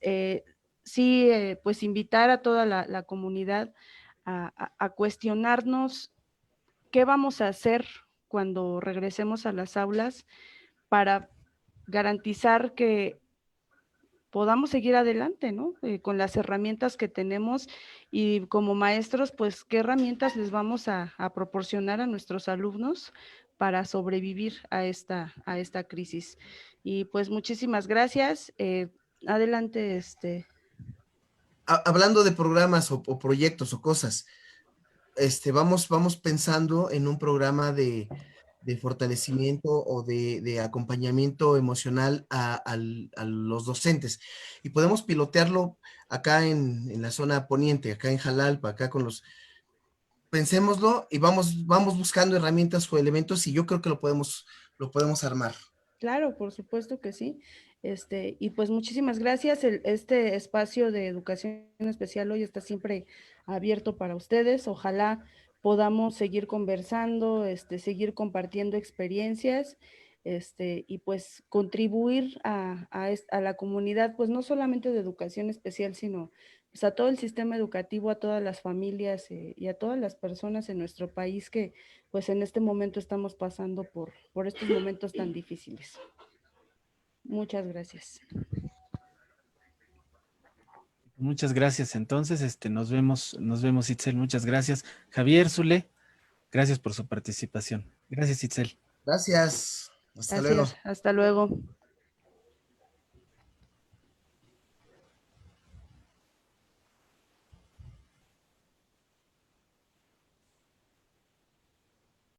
sí, pues invitar a toda la comunidad a cuestionarnos qué vamos a hacer cuando regresemos a las aulas para garantizar que podamos seguir adelante, ¿no? Con las herramientas que tenemos y como maestros, pues, ¿qué herramientas les vamos a proporcionar a nuestros alumnos para sobrevivir a esta crisis? Y pues muchísimas gracias. Adelante, Hablando de programas o proyectos o cosas, vamos pensando en un programa de fortalecimiento o de acompañamiento emocional a los docentes. Y podemos pilotearlo acá en la zona poniente, acá en Jalalpa, acá con los... Pensémoslo y vamos buscando herramientas o elementos y yo creo que lo podemos armar. Claro, por supuesto que sí. Y pues muchísimas gracias. Este espacio de educación especial hoy está siempre abierto para ustedes. Ojalá podamos seguir conversando, seguir compartiendo experiencias, y pues contribuir a la comunidad, pues no solamente de educación especial, sino pues a todo el sistema educativo, a todas las familias y a todas las personas en nuestro país que pues en este momento estamos pasando por estos momentos tan difíciles. Muchas gracias. Muchas gracias. Entonces, nos vemos, Itzel. Muchas gracias. Javier, Zule, gracias por su participación. Gracias, Itzel. Gracias. Hasta luego. Gracias. Hasta luego.